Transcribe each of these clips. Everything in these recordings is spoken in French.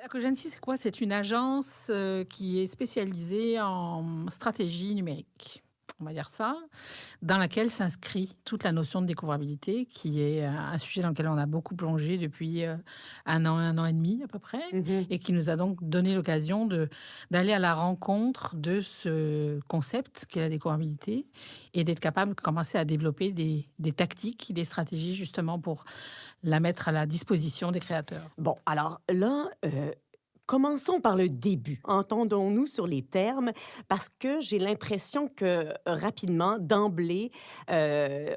Acogency, c'est quoi? C'est une agence, qui est spécialisée en stratégie numérique, on va dire ça, dans laquelle s'inscrit toute la notion de découvrabilité qui est, un sujet dans lequel on a beaucoup plongé depuis, 1 an et demi à peu près Mmh. et qui nous a donc donné l'occasion de d'aller à la rencontre de ce concept qu'est la découvrabilité et d'être capable de commencer à développer des tactiques, des stratégies justement pour la mettre à la disposition des créateurs. Bon, alors là, commençons par le début. Entendons-nous sur les termes parce que j'ai l'impression que, rapidement, d'emblée,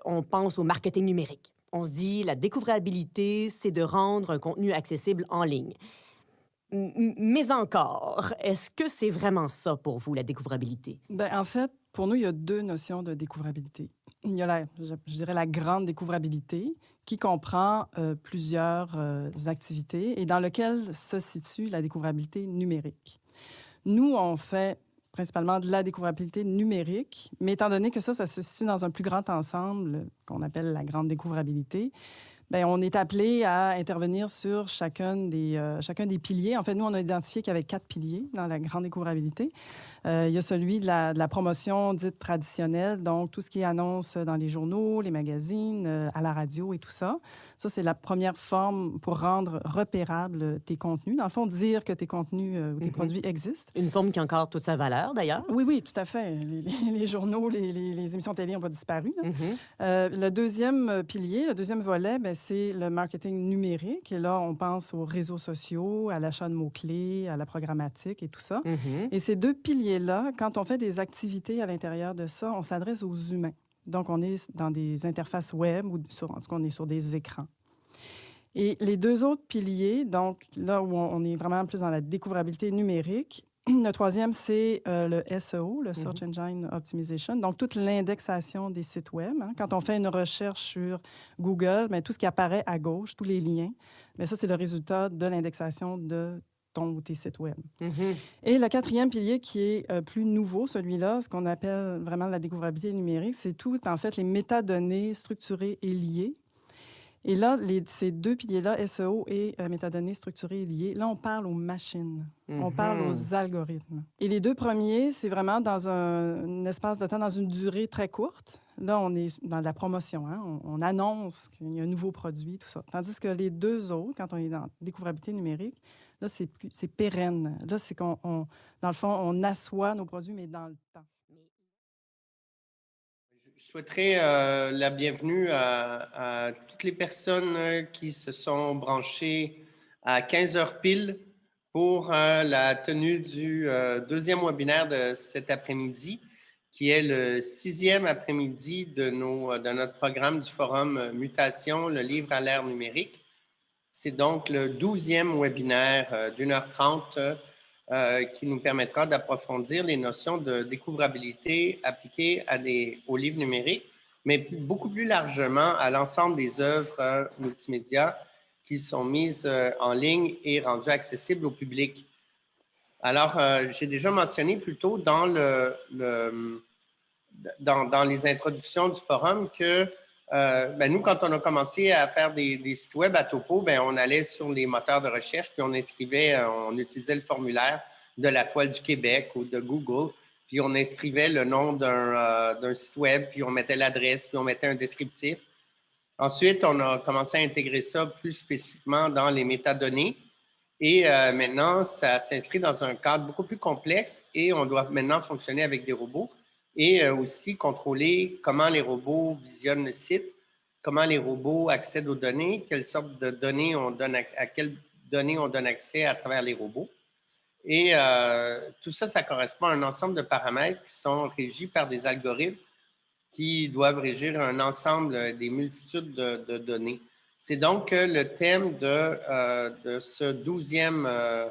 on pense au marketing numérique. On se dit: «La découvrabilité, c'est de rendre un contenu accessible en ligne». Mais encore, est-ce que c'est vraiment ça pour vous, la découvrabilité? Ben, en fait, pour nous, il y a 2 notions de découvrabilité. Il y a je dirais la grande découvrabilité qui comprend, plusieurs, activités et dans lequel se situe la découvrabilité numérique. Nous, on fait principalement de la découvrabilité numérique, mais étant donné que ça se situe dans un plus grand ensemble, qu'on appelle la grande découvrabilité, ben, on est appelé à intervenir sur chacun des piliers. En fait, nous, on a identifié qu'il y avait 4 piliers dans la grande découvrabilité. Il y a celui de la promotion dite traditionnelle, donc tout ce qui est annonce dans les journaux, les magazines, à la radio et tout ça. Ça, c'est la première forme pour rendre repérables tes contenus. Dans le fond, dire que tes contenus ou tes Mmh. produits existent. Une forme qui a encore toute sa valeur, d'ailleurs? Oui, oui, tout à fait. Les journaux, les émissions télé n'ont pas disparu, là. Mmh. Le deuxième pilier, le deuxième volet, ben, c'est le marketing numérique. Et là, on pense aux réseaux sociaux, à l'achat de mots-clés, à la programmatique et tout ça. Mmh. Et ces 2 piliers-là, quand on fait des activités à l'intérieur de ça, on s'adresse aux humains. Donc, on est dans des interfaces web ou en tout cas, on est sur des écrans. Et les 2 autres piliers, donc là où on est vraiment plus dans la découvrabilité numérique, le troisième, c'est, le SEO, le Mmh. Search Engine Optimization, donc toute l'indexation des sites web, hein. Quand on fait une recherche sur Google, bien, tout ce qui apparaît à gauche, tous les liens, bien ça, c'est le résultat de l'indexation de ton ou tes sites web. Mmh. Et le quatrième pilier qui est, plus nouveau, celui-là, ce qu'on appelle vraiment la découvrabilité numérique, c'est tout, en fait, les métadonnées structurées et liées. Et là, ces 2 piliers-là, SEO et métadonnées structurées et liées, là, on parle aux machines, on parle Mmh. aux algorithmes. Et les 2 premiers, c'est vraiment dans un espace de temps, dans une durée très courte. Là, on est dans de la promotion, hein, on annonce qu'il y a un nouveau produit, tout ça. Tandis que les 2 autres, quand on est dans découvrabilité numérique, là, c'est pérenne. Là, c'est dans le fond, on assoit nos produits, mais dans le temps. Je souhaiterais la bienvenue à toutes les personnes qui se sont branchées à 15 heures pile pour la tenue du deuxième webinaire de cet après-midi, qui est le sixième après-midi de notre programme du forum Mutation, le livre à l'ère numérique. C'est donc le 12e webinaire d'1 h 30 qui nous permettra d'approfondir les notions de découvrabilité appliquées aux livres numériques, mais beaucoup plus largement à l'ensemble des œuvres multimédia qui sont mises en ligne et rendues accessibles au public. Alors, j'ai déjà mentionné plus tôt dans les introductions du forum que ben nous, quand on a commencé à faire des sites web à topo, ben on allait sur les moteurs de recherche, puis on inscrivait, on utilisait le formulaire de la Toile du Québec ou de Google, puis on inscrivait le nom d'un site web, puis on mettait l'adresse, puis on mettait un descriptif. Ensuite, on a commencé à intégrer ça plus spécifiquement dans les métadonnées. Et maintenant, ça s'inscrit dans un cadre beaucoup plus complexe et on doit maintenant fonctionner avec des robots et aussi contrôler comment les robots visionnent le site, comment les robots accèdent aux données, quelles sortes de données on donne à quelles données on donne accès à travers les robots. Et tout ça, ça correspond à un ensemble de paramètres qui sont régis par des algorithmes qui doivent régir un ensemble des multitudes de données. C'est donc le thème de ce 12e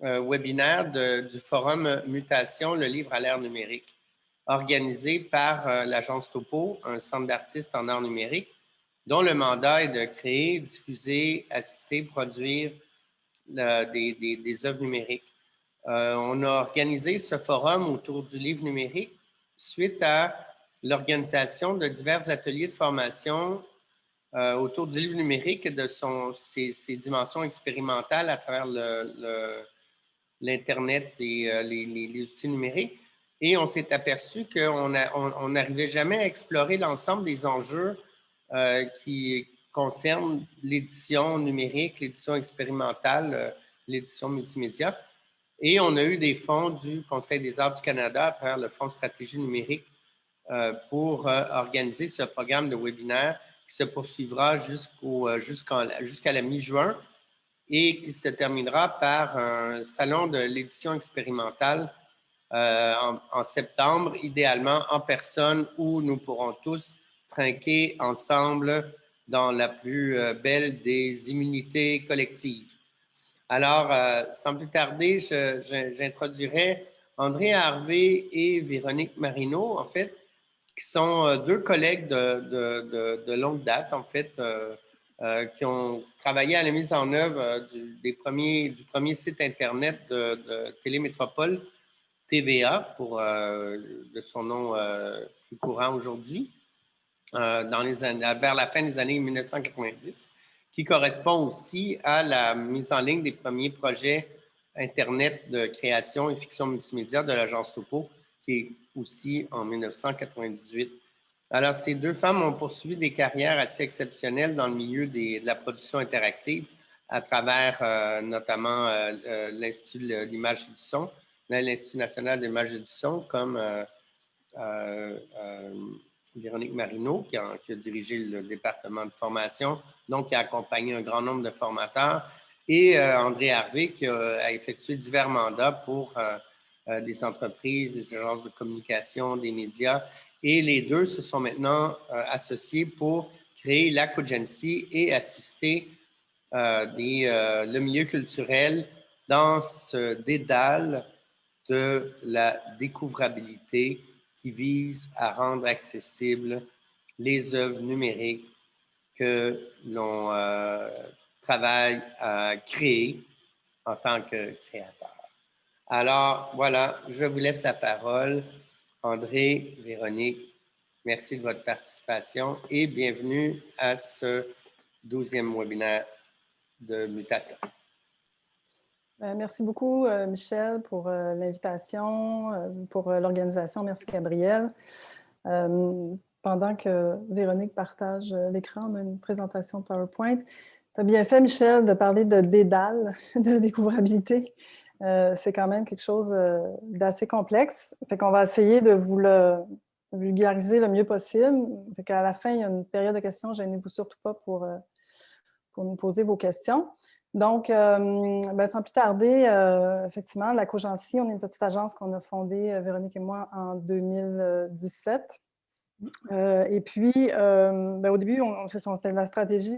webinaire du forum Mutation, le livre à l'ère numérique, organisé par l'agence Topo, un centre d'artistes en art numérique, dont le mandat est de créer, diffuser, assister, produire des œuvres numériques. On a organisé ce forum autour du livre numérique suite à l'organisation de divers ateliers de formation autour du livre numérique et de ses dimensions expérimentales à travers l'Internet et les outils numériques. Et on s'est aperçu qu'on n'arrivait jamais à explorer l'ensemble des enjeux qui concernent l'édition numérique, l'édition expérimentale, l'édition multimédia. Et on a eu des fonds du Conseil des arts du Canada à travers le Fonds de stratégie numérique pour organiser ce programme de webinaire qui se poursuivra jusqu'à la mi-juin et qui se terminera par un salon de l'édition expérimentale en septembre, idéalement en personne, où nous pourrons tous trinquer ensemble dans la plus belle des immunités collectives. Alors, sans plus tarder, j'introduirai André Harvey et Véronique Marino, en fait, qui sont deux collègues de longue date, en fait, qui ont travaillé à la mise en œuvre du premier site Internet de Télémétropole, TVA, de son nom plus courant aujourd'hui, vers la fin des années 1990, qui correspond aussi à la mise en ligne des premiers projets Internet de création et fiction multimédia de l'agence Topo, qui est aussi en 1998. Alors, ces deux femmes ont poursuivi des carrières assez exceptionnelles dans le milieu de la production interactive à travers notamment l'Institut de l'image et du son, l'Institut national de l'image et du son, comme Véronique Marino, qui a dirigé le département de formation, donc qui a accompagné un grand nombre de formateurs, et André Harvey, qui a effectué divers mandats pour des entreprises, des agences de communication, des médias. Et les deux se sont maintenant associés pour créer l'Acogency et assister le milieu culturel dans ce dédale de la découvrabilité qui vise à rendre accessibles les œuvres numériques que l'on travaille à créer en tant que créateur. Alors, voilà, je vous laisse la parole. André, Véronique, merci de votre participation et bienvenue à ce 12e webinaire de mutation. Merci beaucoup, Michel, pour l'invitation, pour l'organisation. Merci, Gabriel. Pendant que Véronique partage l'écran, on a une présentation PowerPoint. Tu as bien fait, Michel, de parler de dédale, de découvrabilité. C'est quand même quelque chose d'assez complexe. Fait qu'on va essayer de vous le vulgariser le mieux possible. Fait qu'à la fin, il y a une période de questions. Gênez-vous surtout pas pour nous poser vos questions. Donc, sans plus tarder, effectivement, l'Acogency, on est une petite agence qu'on a fondée, Véronique et moi, en 2017. Et puis, au début, c'était la stratégie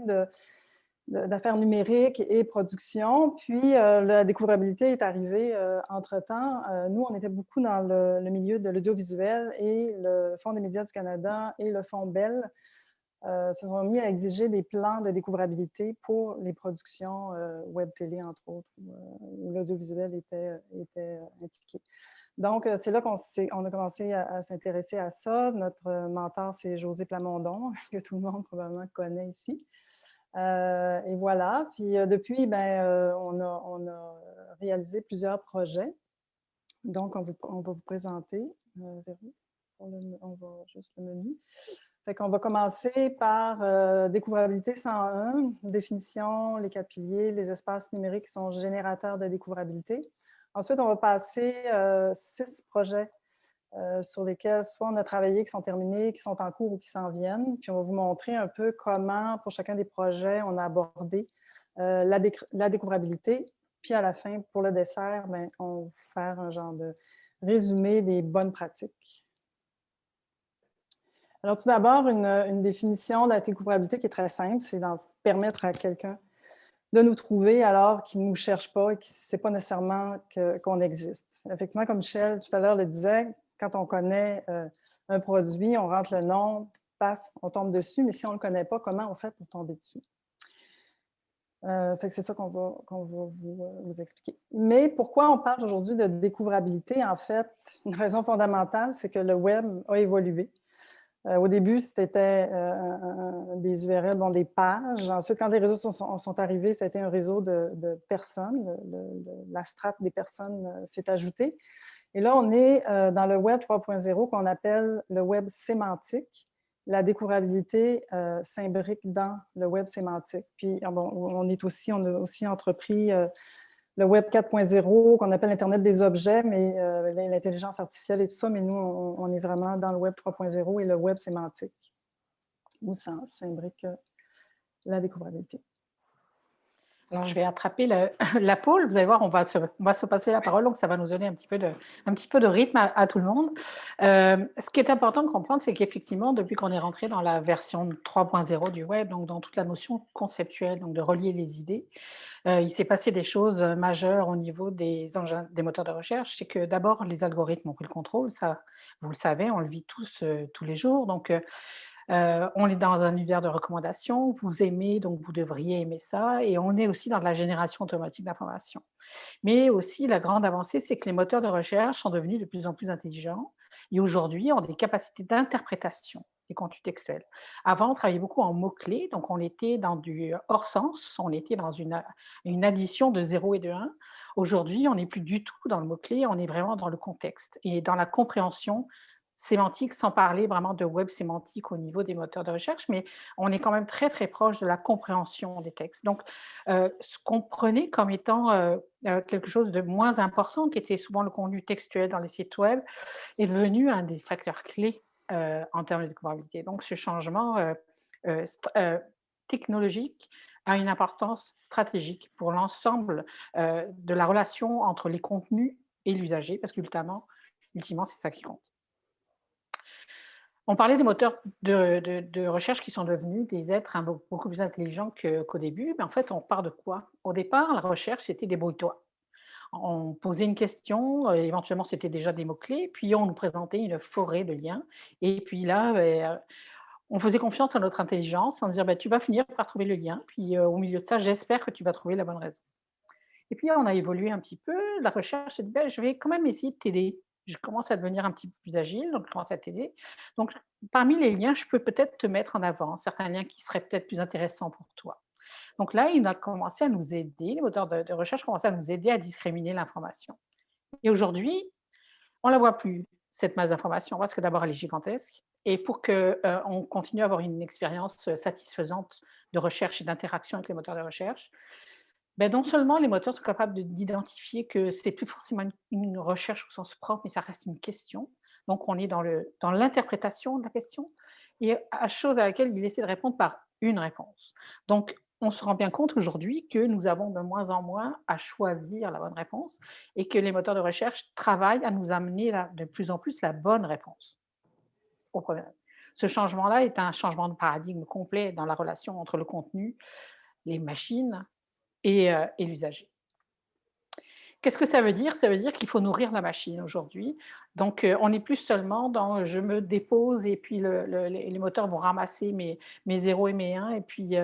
d'affaires numériques et production. Puis, la découvrabilité est arrivée entre-temps. Nous, on était beaucoup dans le milieu de l'audiovisuel et le Fonds des médias du Canada et le Fonds Bell se sont mis à exiger des plans de découvrabilité pour les productions web-télé, entre autres, où l'audiovisuel était impliqué. Donc, c'est là qu'on a commencé à s'intéresser à ça. Notre mentor, c'est José Plamondon, que tout le monde probablement connaît ici. Et voilà. Puis depuis, on a réalisé plusieurs projets. Donc, on va vous présenter. On va juste le menu. Fait qu'on va commencer par découvrabilité 101, définition, les 4 piliers, les espaces numériques qui sont générateurs de découvrabilité. Ensuite, on va passer 6 projets sur lesquels soit on a travaillé, qui sont terminés, qui sont en cours ou qui s'en viennent. Puis on va vous montrer un peu comment, pour chacun des projets, on a abordé la découvrabilité. Puis à la fin, pour le dessert, on va faire un genre de résumé des bonnes pratiques. Alors, tout d'abord, une définition de la découvrabilité qui est très simple, c'est d'en permettre à quelqu'un de nous trouver alors qu'il ne nous cherche pas et qu'il ne sait pas nécessairement qu'on existe. Effectivement, comme Michel tout à l'heure le disait, quand on connaît un produit, on rentre le nom, paf, on tombe dessus, mais si on ne le connaît pas, comment on fait pour tomber dessus? Fait que c'est ça qu'on va vous expliquer. Mais pourquoi on parle aujourd'hui de découvrabilité? En fait, une raison fondamentale, c'est que le web a évolué. Au début, c'était des URL, bon, des pages. Ensuite, quand les réseaux sont arrivés, ça a été un réseau de personnes. La strate des personnes s'est ajoutée. Et là, on est dans le Web 3.0 qu'on appelle le Web sémantique. La découvrabilité s'imbrique dans le Web sémantique. Puis, bon, on a aussi entrepris le Web 4.0 qu'on appelle l'Internet des objets, mais l'intelligence artificielle et tout ça, mais nous, on est vraiment dans le Web 3.0 et le Web sémantique, où ça s'imbrique la découvrabilité. Alors, je vais attraper la pôle. Vous allez voir, on va se passer la parole, donc ça va nous donner un petit peu de rythme à tout le monde. Ce qui est important de comprendre, c'est qu'effectivement, depuis qu'on est rentré dans la version 3.0 du web, donc dans toute la notion conceptuelle, donc de relier les idées, il s'est passé des choses majeures au niveau des moteurs de recherche. C'est que d'abord, les algorithmes ont pris le contrôle. Ça, vous le savez, on le vit tous les jours. Donc, on est dans un univers de recommandations, vous aimez, donc vous devriez aimer ça, et on est aussi dans de la génération automatique d'informations. Mais aussi, la grande avancée, c'est que les moteurs de recherche sont devenus de plus en plus intelligents et aujourd'hui ont des capacités d'interprétation des contenus textuels. Avant, on travaillait beaucoup en mots-clés, donc on était dans du hors-sens, on était dans une addition de 0 et de 1. Aujourd'hui, on n'est plus du tout dans le mot-clé, on est vraiment dans le contexte et dans la compréhension sémantique, sans parler vraiment de web sémantique au niveau des moteurs de recherche, mais on est quand même très, très proche de la compréhension des textes. Donc, ce qu'on prenait comme étant quelque chose de moins important, qui était souvent le contenu textuel dans les sites web, est devenu un des facteurs clés en termes de découvrabilité. Donc, ce changement technologique a une importance stratégique pour l'ensemble de la relation entre les contenus et l'usager, parce qu'ultimement, c'est ça qui compte. On parlait des moteurs de recherche qui sont devenus des êtres beaucoup plus intelligents qu'au début, mais en fait, on part de quoi? Au départ, la recherche, c'était débrouille-toi. On posait une question, éventuellement, c'était déjà des mots-clés, puis on nous présentait une forêt de liens et puis là, on faisait confiance à notre intelligence en disant: «Bah, tu vas finir par trouver le lien, puis, au milieu de ça, j'espère que tu vas trouver la bonne raison». Et puis on a évolué un petit peu, la recherche s'est dit: «Beh, je vais quand même essayer de t'aider». Je commence à devenir un petit peu plus agile, donc je commence à t'aider. Donc parmi les liens, je peux peut-être te mettre en avant certains liens qui seraient peut-être plus intéressants pour toi. Donc là, il a commencé à nous aider, les moteurs de recherche commençaient à nous aider à discriminer l'information. Et aujourd'hui, on ne la voit plus, cette masse d'informations, parce que d'abord, elle est gigantesque. Et pour qu'on continue à avoir une expérience satisfaisante de recherche et d'interaction avec les moteurs de recherche, ben, non seulement les moteurs sont capables d'identifier que c'est plus forcément une recherche au sens propre, mais ça reste une question. Donc, on est dans l'interprétation de la question et à chose à laquelle il essaie de répondre par une réponse. Donc, on se rend bien compte aujourd'hui que nous avons de moins en moins à choisir la bonne réponse et que les moteurs de recherche travaillent à nous amener de plus en plus la bonne réponse au problème. Ce changement-là est un changement de paradigme complet dans la relation entre le contenu, les machines et l'usager. Qu'est-ce que ça veut dire? Ça veut dire qu'il faut nourrir la machine aujourd'hui. Donc, on n'est plus seulement dans je me dépose et puis les moteurs vont ramasser mes 0 et mes 1 et puis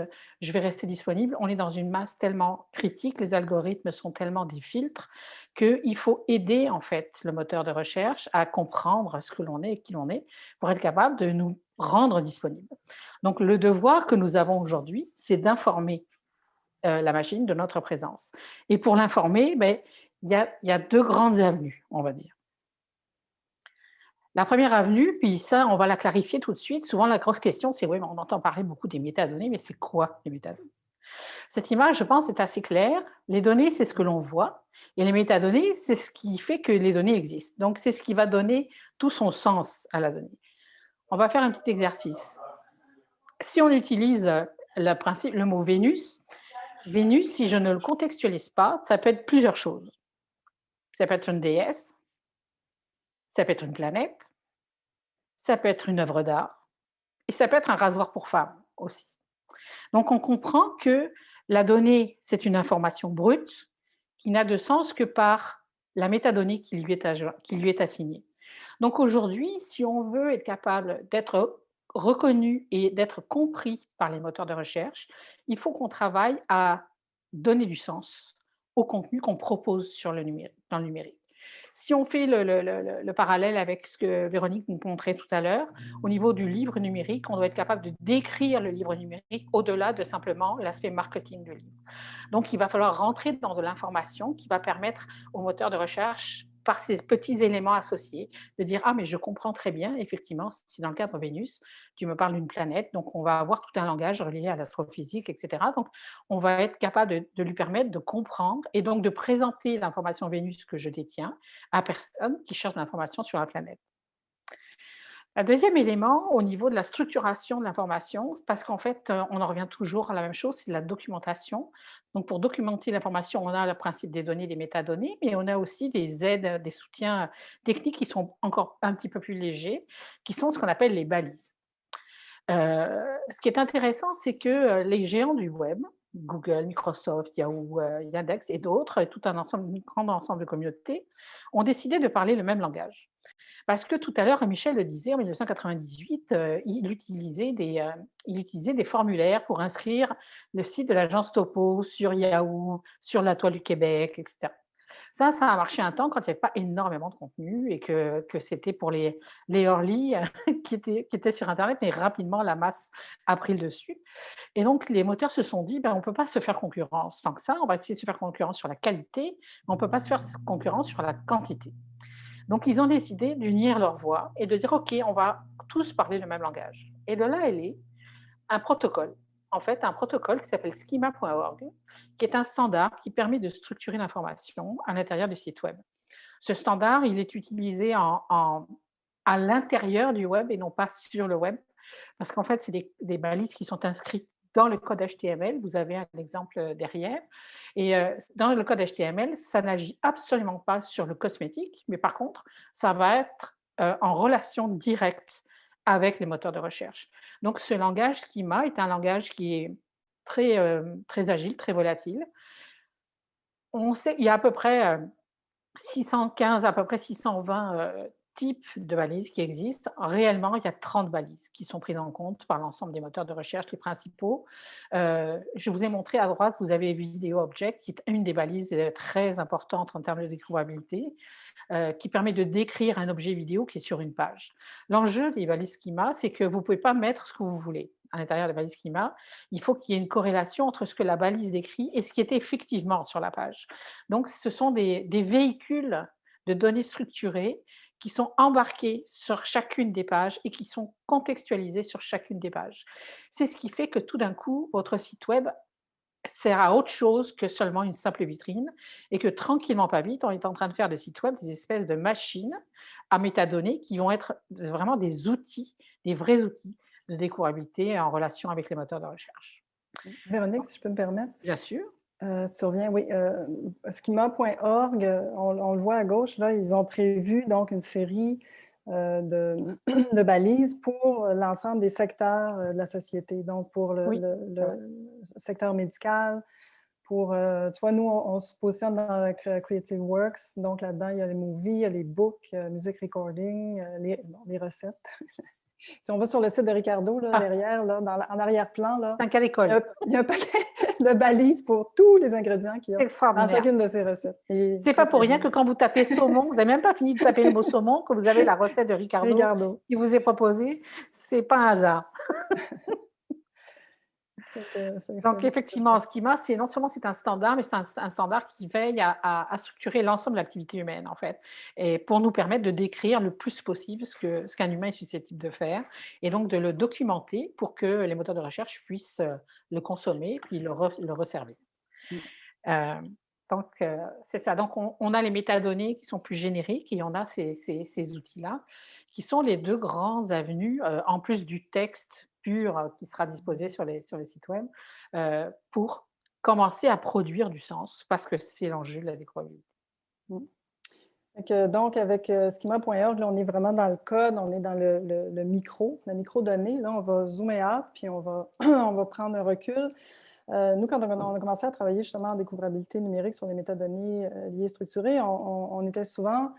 je vais rester disponible. On est dans une masse tellement critique, les algorithmes sont tellement des filtres qu'il faut aider en fait le moteur de recherche à comprendre ce que l'on est et qui l'on est pour être capable de nous rendre disponibles. Donc, le devoir que nous avons aujourd'hui, c'est d'informer la machine de notre présence. Et pour l'informer, ben, il y a 2 grandes avenues, on va dire. La première avenue, puis ça, on va la clarifier tout de suite. Souvent, la grosse question, c'est oui, on entend parler beaucoup des métadonnées, mais c'est quoi les métadonnées? Cette image, je pense, est assez claire. Les données, c'est ce que l'on voit, et les métadonnées, c'est ce qui fait que les données existent. Donc, c'est ce qui va donner tout son sens à la donnée. On va faire un petit exercice. Si on utilise le mot Vénus, Vénus, si je ne le contextualise pas, ça peut être plusieurs choses. Ça peut être une déesse, ça peut être une planète, ça peut être une œuvre d'art et ça peut être un rasoir pour femmes aussi. Donc on comprend que la donnée, c'est une information brute qui n'a de sens que par la métadonnée qui lui est assignée. Donc aujourd'hui, si on veut être capable d'être reconnu et d'être compris par les moteurs de recherche, il faut qu'on travaille à donner du sens au contenu qu'on propose dans le numérique. Si on fait le parallèle avec ce que Véronique nous montrait tout à l'heure, au niveau du livre numérique, on doit être capable de décrire le livre numérique au-delà de simplement l'aspect marketing du livre. Donc, il va falloir rentrer dans de l'information qui va permettre au moteur de recherche, par ces petits éléments associés, de dire: «Ah, mais je comprends très bien, effectivement, si dans le cadre Vénus, tu me parles d'une planète», donc on va avoir tout un langage relié à l'astrophysique, et cetera. Donc, on va être capable de lui permettre de comprendre et donc de présenter l'information Vénus que je détiens à personne qui cherche de l'information sur la planète. Un deuxième élément, au niveau de la structuration de l'information, parce qu'en fait, on en revient toujours à la même chose, c'est la documentation. Donc pour documenter l'information, on a le principe des données, des métadonnées, mais on a aussi des aides, des soutiens techniques qui sont encore un petit peu plus légers, qui sont ce qu'on appelle les balises. Ce qui est intéressant, c'est que, les géants du web, Google, Microsoft, Yahoo, Yandex et d'autres, et tout un grand ensemble de communautés, ont décidé de parler le même langage. Parce que tout à l'heure, Michel le disait, en 1998, il utilisait des formulaires pour inscrire le site de l'agence Topo sur Yahoo, sur la Toile du Québec, et cetera. Ça a marché un temps quand il n'y avait pas énormément de contenu et que c'était pour les early qui étaient sur internet, mais rapidement la masse a pris le dessus et donc les moteurs se sont dit: «Ben, on ne peut pas se faire concurrence tant que ça, on va essayer de se faire concurrence sur la qualité, mais on ne peut pas se faire concurrence sur la quantité». Donc, ils ont décidé d'unir leurs voix et de dire: «OK, on va tous parler le même langage». Et de là est né un protocole. En fait, un protocole qui s'appelle schema.org, qui est un standard qui permet de structurer l'information à l'intérieur du site web. Ce standard, il est utilisé à l'intérieur du web et non pas sur le web, parce qu'en fait, c'est des balises qui sont inscrites dans le code HTML. Vous avez un exemple derrière. Et dans le code HTML, ça n'agit absolument pas sur le cosmétique, mais par contre, ça va être en relation directe avec les moteurs de recherche. Donc, ce langage Schema est un langage qui est très agile, très volatile. On sait, il y a à peu près 615, à peu près 620 types de balises qui existent. Réellement, il y a 30 balises qui sont prises en compte par l'ensemble des moteurs de recherche, les principaux. Je vous ai montré à droite, vous avez Video Object, qui est une des balises très importantes en termes de découvrabilité, qui permet de décrire un objet vidéo qui est sur une page. L'enjeu des balises Schema, c'est que vous ne pouvez pas mettre ce que vous voulez à l'intérieur des balises Schema. Il faut qu'il y ait une corrélation entre ce que la balise décrit et ce qui est effectivement sur la page. Donc, ce sont des véhicules de données structurées qui sont embarqués sur chacune des pages et qui sont contextualisés sur chacune des pages. C'est ce qui fait que tout d'un coup, votre site web sert à autre chose que seulement une simple vitrine et que tranquillement, pas vite, on est en train de faire de sites web des espèces de machines à métadonnées qui vont être vraiment des outils, des vrais outils de découvrabilité en relation avec les moteurs de recherche. Véronique, si je peux me permettre, Bien sûr. tu reviens, oui, schema.org, on le voit à gauche, là, ils ont prévu donc une série de, de balises pour l'ensemble des secteurs de la société, donc pour Oui, c'est vrai. le secteur médical, pour, tu vois, nous, on se positionne dans le Creative Works, donc là-dedans, il y a les movies, il y a les books, music recording, les recettes. Si on va sur le site de Ricardo, là, Ah, derrière, là, en arrière-plan, là, c'est un cas il y a, d'école. il y a un paquet de balises pour tous les ingrédients qu'il y C'est a dans extraordinaire. chacune de ces recettes. Et C'est pas très, pour très rien bien. que quand vous tapez saumon, vous n'avez même pas fini de taper le mot saumon, que vous avez la recette de Ricardo Ricardo. qui vous est proposée. C'est pas un hasard. Fait que c'est Donc vraiment très chouette. effectivement, Schema, c'est non seulement c'est un standard, mais c'est un standard qui veille à structurer l'ensemble de l'activité humaine, en fait, et pour nous permettre de décrire le plus possible ce qu'un humain est susceptible de faire et donc de le documenter pour que les moteurs de recherche puissent, le consommer puis le resservir. Mm. Heu, donc c'est ça. Donc on a les métadonnées qui sont plus génériques et on a ces outils-là, qui sont les 2 grandes avenues, en plus du texte pur, qui sera disposé sur les sites web, pour commencer à produire du sens, parce que c'est l'enjeu de la découvrabilité. Mm. Fait que donc, avec schema.org, là, on est vraiment dans le code, on est dans le micro, la microdonnée. Là, on va zoomer out, puis on va, on va prendre un recul. Nous, quand on a commencé à travailler justement en découvrabilité numérique sur les métadonnées liées structurées, on était souvent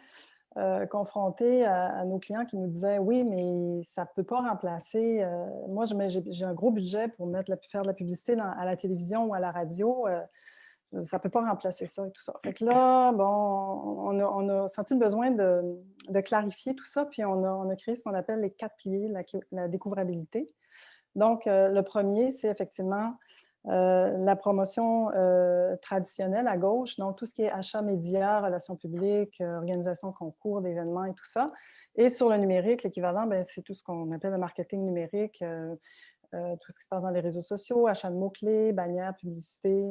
confrontés à nos clients qui nous disaient: oui, mais ça ne peut pas remplacer. Moi, j'ai un gros budget pour faire de la publicité à la télévision ou à la radio. Ça ne peut pas remplacer ça et tout ça. Fait que là, bon, on a senti le besoin de clarifier tout ça, puis on a créé ce qu'on appelle les 4 piliers de la découvrabilité. Donc, le premier, c'est effectivement la promotion traditionnelle à gauche, donc tout ce qui est achat médias, relations publiques, organisation concours, d'événements et tout ça. Et sur le numérique, l'équivalent, c'est tout ce qu'on appelle le marketing numérique, tout ce qui se passe dans les réseaux sociaux, achat de mots-clés, bannières, publicité,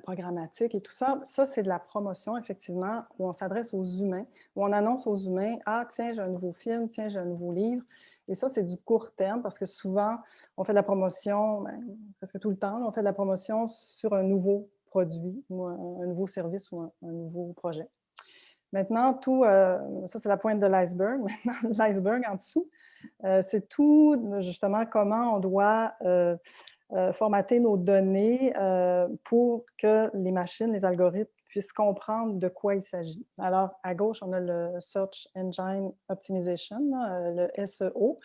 programmatique et tout ça. Ça, c'est de la promotion, effectivement, où on s'adresse aux humains, où on annonce aux humains, « Ah, tiens, j'ai un nouveau film, tiens, j'ai un nouveau livre. » Et ça, c'est du court terme parce que souvent, on fait de la promotion, presque tout le temps, on fait de la promotion sur un nouveau produit ou un nouveau service ou un nouveau projet. Maintenant, tout, ça, c'est la pointe de l'iceberg. Maintenant, l'iceberg en dessous, c'est tout, justement, comment on doit formater nos données pour que les machines, les algorithmes puissent comprendre de quoi il s'agit. Alors, à gauche, on a le Search Engine Optimization, le SEO.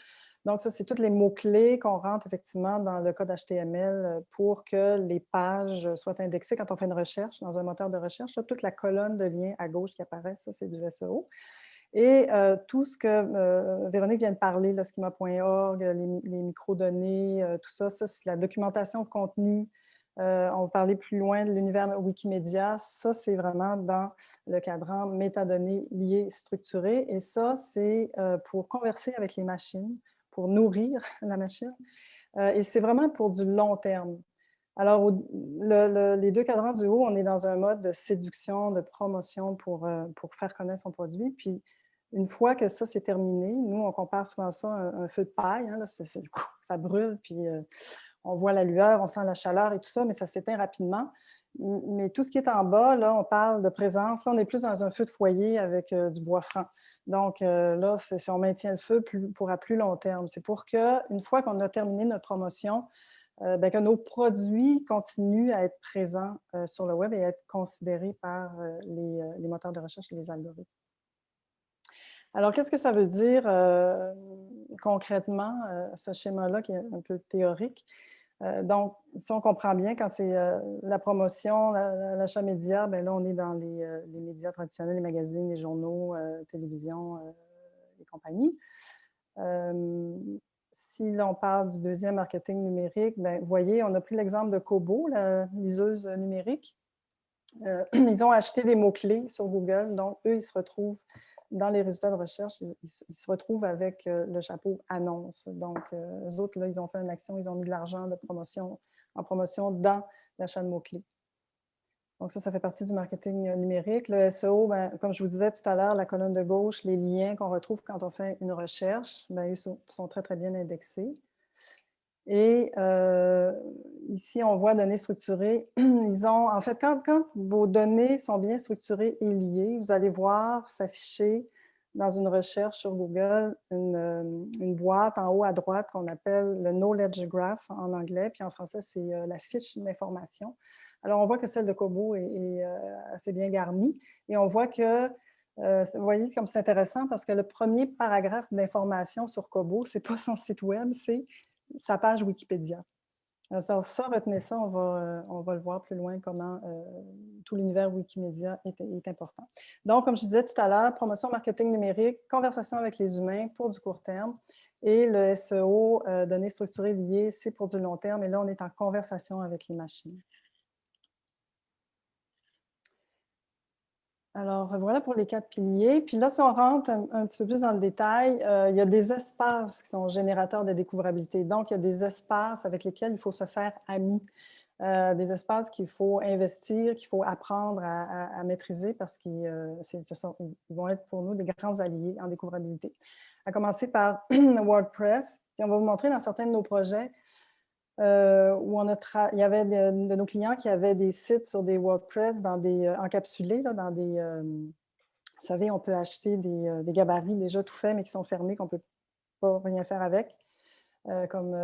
Donc, ça, c'est tous les mots-clés qu'on rentre effectivement dans le code HTML pour que les pages soient indexées quand on fait une recherche dans un moteur de recherche. Là, toute la colonne de liens à gauche qui apparaît, ça, c'est du SEO. Et tout ce que Véronique vient de parler, le schema.org, les microdonnées, tout ça, c'est la documentation de contenu. On va parler plus loin de l'univers Wikimedia. Ça, c'est vraiment dans le cadran métadonnées liées structurées. Et ça, c'est pour converser avec les machines, pour nourrir la machine. Et c'est vraiment pour du long terme. Alors, les deux cadrans du haut, on est dans un mode de séduction, de promotion pour faire connaître son produit. Puis, une fois que ça, c'est terminé, nous, on compare souvent ça à un feu de paille. Hein, là, ça brûle, puis on voit la lueur, on sent la chaleur et tout ça, mais ça s'éteint rapidement. Mais tout ce qui est en bas, là, on parle de présence. Là, on est plus dans un feu de foyer avec du bois franc. Donc, là, on maintient le feu pour à plus long terme. C'est pour qu'une fois qu'on a terminé notre promotion, que nos produits continuent à être présents sur le web et à être considérés par les moteurs de recherche et les algorithmes. Alors, qu'est-ce que ça veut dire concrètement, ce schéma-là qui est un peu théorique? Donc, si on comprend bien, quand c'est la promotion, l'achat média, bien là, on est dans les médias traditionnels, les magazines, les journaux, télévision et compagnie. Si l'on parle du deuxième marketing numérique, bien, vous voyez, on a pris l'exemple de Kobo, la liseuse numérique. Ils ont acheté des mots-clés sur Google, donc eux, ils se retrouvent dans les résultats de recherche, ils se retrouvent avec le chapeau annonce. Donc, eux autres, là, ils ont fait une action, ils ont mis de l'argent en promotion dans l'achat de mots-clés. Donc, ça fait partie du marketing numérique. Le SEO, bien, comme je vous disais tout à l'heure, la colonne de gauche, les liens qu'on retrouve quand on fait une recherche, bien, ils sont très, très bien indexés. Et ici, on voit données structurées. En fait, quand vos données sont bien structurées et liées, vous allez voir s'afficher dans une recherche sur Google une boîte en haut à droite qu'on appelle le Knowledge Graph en anglais, puis en français, c'est la fiche d'information. Alors, on voit que celle de Kobo est assez bien garnie et on voit que vous voyez comme c'est intéressant parce que le premier paragraphe d'information sur Kobo, ce n'est pas son site web, c'est sa page Wikipédia. Alors ça, retenez ça, on va le voir plus loin, comment tout l'univers Wikimedia est important. Donc, comme je disais tout à l'heure, promotion marketing numérique, conversation avec les humains pour du court terme, et le SEO, données structurées liées, c'est pour du long terme, et là, on est en conversation avec les machines. Alors, voilà pour les 4 piliers. Puis là, si on rentre un petit peu plus dans le détail, il y a des espaces qui sont générateurs de découvrabilité. Donc, il y a des espaces avec lesquels il faut se faire ami, des espaces qu'il faut investir, qu'il faut apprendre à maîtriser parce qu'ils vont être pour nous des grands alliés en découvrabilité. À commencer par WordPress. Puis on va vous montrer dans certains de nos projets où il y avait de nos clients qui avaient des sites sur des WordPress encapsulés, là, dans des... vous savez, on peut acheter des gabarits déjà tout faits, mais qui sont fermés, qu'on ne peut pas rien faire avec, comme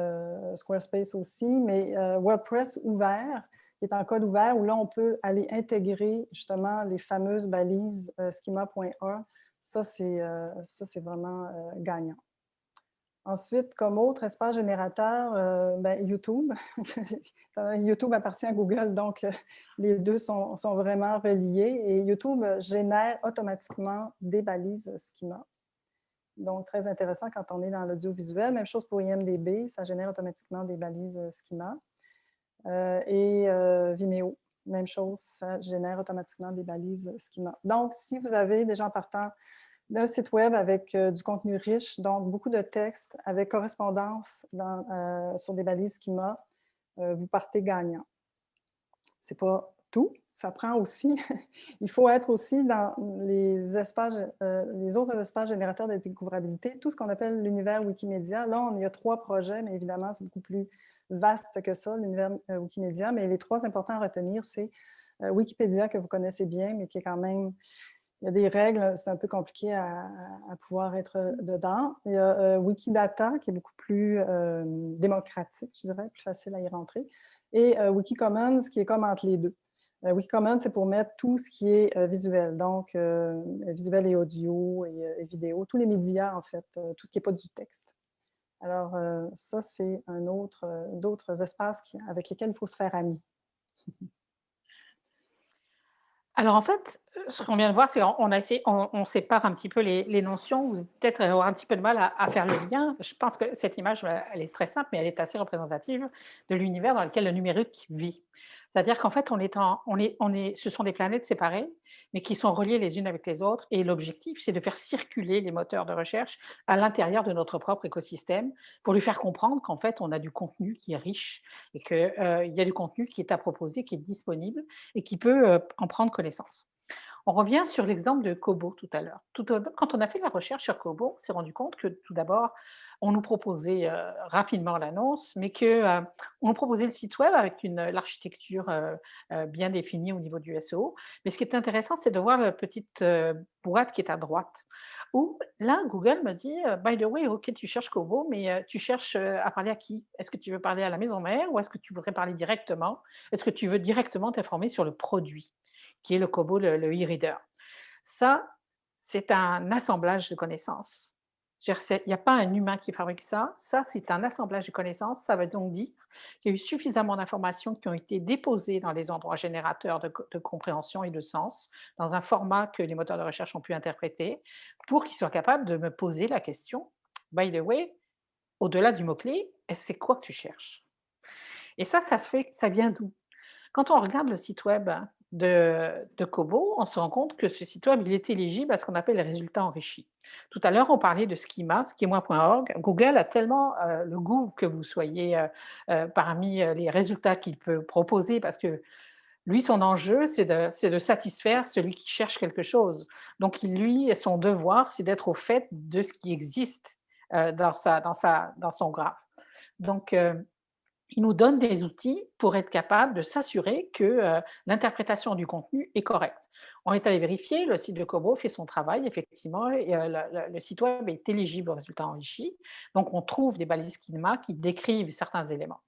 Squarespace aussi. Mais WordPress ouvert, qui est en code ouvert, où là, on peut aller intégrer justement les fameuses balises schema.org. Ça, c'est vraiment gagnant. Ensuite, comme autre espace générateur, ben, YouTube. YouTube appartient à Google, donc les deux sont vraiment reliés. Et YouTube génère automatiquement des balises schema. Donc, très intéressant quand on est dans l'audiovisuel. Même chose pour IMDb, ça génère automatiquement des balises schema. Et Vimeo, même chose, ça génère automatiquement des balises schema. Donc, si vous avez déjà en partant d'un site web avec du contenu riche, donc beaucoup de textes avec correspondance sur des balises schema, vous partez gagnant. Ce n'est pas tout, ça prend aussi, il faut être aussi dans les espaces, les autres espaces générateurs de découvrabilité, tout ce qu'on appelle l'univers Wikimédia. Là, il y a 3 projets, mais évidemment, c'est beaucoup plus vaste que ça, l'univers Wikimédia. Mais les 3 importants à retenir, c'est Wikipédia, que vous connaissez bien, mais qui est quand même... Il y a des règles, c'est un peu compliqué à pouvoir être dedans. Il y a Wikidata, qui est beaucoup plus démocratique, je dirais, plus facile à y rentrer. Et Wikicommons, qui est comme entre les deux. Wikicommons, c'est pour mettre tout ce qui est visuel, donc visuel et audio et vidéo, tous les médias, en fait, tout ce qui n'est pas du texte. Alors, ça, c'est d'autres espaces avec lesquels il faut se faire ami. Alors en fait, ce qu'on vient de voir, c'est on sépare un petit peu les notions ou peut-être avoir un petit peu de mal à faire le lien. Je pense que cette image, elle est très simple, mais elle est assez représentative de l'univers dans lequel le numérique vit. C'est-à-dire qu'en fait, ce sont des planètes séparées, mais qui sont reliées les unes avec les autres et l'objectif, c'est de faire circuler les moteurs de recherche à l'intérieur de notre propre écosystème pour lui faire comprendre qu'en fait, on a du contenu qui est riche et qu'il y a du contenu qui est à proposer, qui est disponible et qui peut, en prendre connaissance. On revient sur l'exemple de Kobo tout à l'heure. Quand on a fait la recherche sur Kobo, on s'est rendu compte que tout d'abord, on nous proposait, rapidement l'annonce, mais qu'on nous proposait le site web avec l'architecture, bien définie au niveau du SEO. Mais ce qui est intéressant, c'est de voir la petite, boîte qui est à droite, où là, Google me dit, «By the way, OK, tu cherches Kobo, mais tu cherches, à parler à qui? Est-ce que tu veux parler à la maison mère ou est-ce que tu voudrais parler directement? Est-ce que tu veux directement t'informer sur le produit?» qui est le Kobo, le e-reader. Ça, c'est un assemblage de connaissances. Il n'y a pas un humain qui fabrique ça. Ça, c'est un assemblage de connaissances. Ça veut donc dire qu'il y a eu suffisamment d'informations qui ont été déposées dans les endroits générateurs de compréhension et de sens, dans un format que les moteurs de recherche ont pu interpréter, pour qu'ils soient capables de me poser la question, by the way, au-delà du mot-clé, c'est quoi que tu cherches? Et ça vient d'où? Quand on regarde le site web de Kobo, on se rend compte que ce site web, il est éligible à ce qu'on appelle les résultats enrichis. Tout à l'heure, on parlait de Schema, schema.org. Google a tellement le goût que vous soyez parmi les résultats qu'il peut proposer, parce que lui, son enjeu, c'est de satisfaire celui qui cherche quelque chose. Donc, lui, son devoir, c'est d'être au fait de ce qui existe dans son graphe. Donc, il nous donne des outils pour être capable de s'assurer que l'interprétation du contenu est correcte. On est allé vérifier, le site de Kobo fait son travail, effectivement, et le site web est éligible aux résultats enrichis. Donc, on trouve des balises schema qui décrivent certains éléments.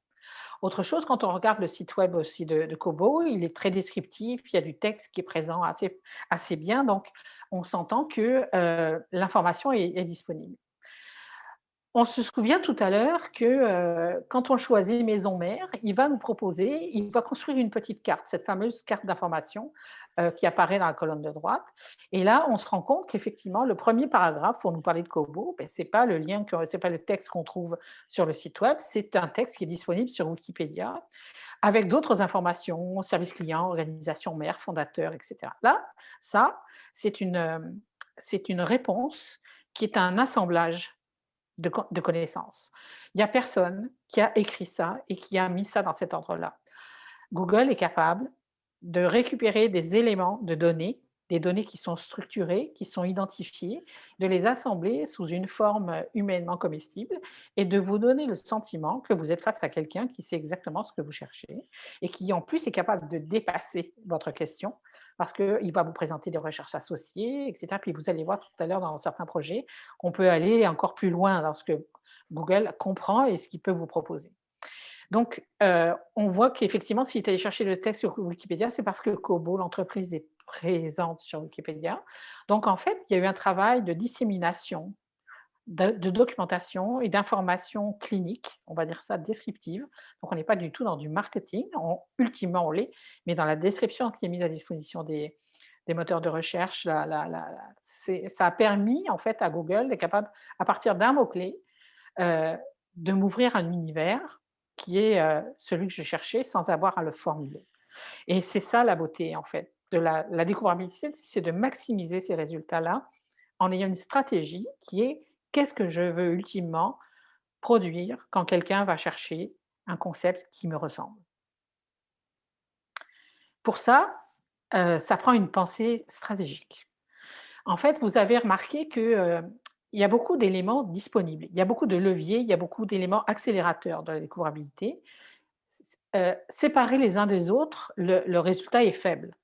Autre chose, quand on regarde le site web aussi de Kobo, il est très descriptif, il y a du texte qui est présent assez bien, donc on s'entend que l'information est disponible. On se souvient tout à l'heure que, quand on choisit maison mère, il va construire une petite carte, cette fameuse carte d'information, qui apparaît dans la colonne de droite. Et là, on se rend compte qu'effectivement, le premier paragraphe pour nous parler de Kobo, c'est pas c'est pas le texte qu'on trouve sur le site web, c'est un texte qui est disponible sur Wikipédia, avec d'autres informations, service client, organisation mère, fondateur, et cetera. Là, ça, c'est une réponse qui est un assemblage de connaissances. Il n'y a personne qui a écrit ça et qui a mis ça dans cet ordre-là. Google est capable de récupérer des éléments de données, des données qui sont structurées, qui sont identifiées, de les assembler sous une forme humainement comestible et de vous donner le sentiment que vous êtes face à quelqu'un qui sait exactement ce que vous cherchez et qui en plus est capable de dépasser votre question parce qu'il va vous présenter des recherches associées, etc. Puis vous allez voir tout à l'heure dans certains projets qu'on peut aller encore plus loin dans ce que Google comprend et ce qu'il peut vous proposer. Donc, on voit qu'effectivement, si tu allé chercher le texte sur Wikipédia, c'est parce que Kobo, l'entreprise, est présente sur Wikipédia. Donc, en fait, il y a eu un travail de dissémination de documentation et d'informations cliniques, on va dire ça, descriptives. Donc on n'est pas du tout dans du marketing, ultimement on l'est, mais dans la description qui est mise à disposition des moteurs de recherche, ça a permis en fait à Google d'être capable, à partir d'un mot-clé, heu, de m'ouvrir un univers qui est, celui que je cherchais sans avoir à le formuler. Et c'est ça la beauté en fait de la découvrabilité, c'est de maximiser ces résultats-là en ayant une stratégie qui est: qu'est-ce que je veux ultimement produire quand quelqu'un va chercher un concept qui me ressemble? Pour ça, ça prend une pensée stratégique. En fait, vous avez remarqué que, il y a beaucoup d'éléments disponibles. Il y a beaucoup de leviers, il y a beaucoup d'éléments accélérateurs de la découvrabilité. Séparés les uns des autres, le résultat est faible.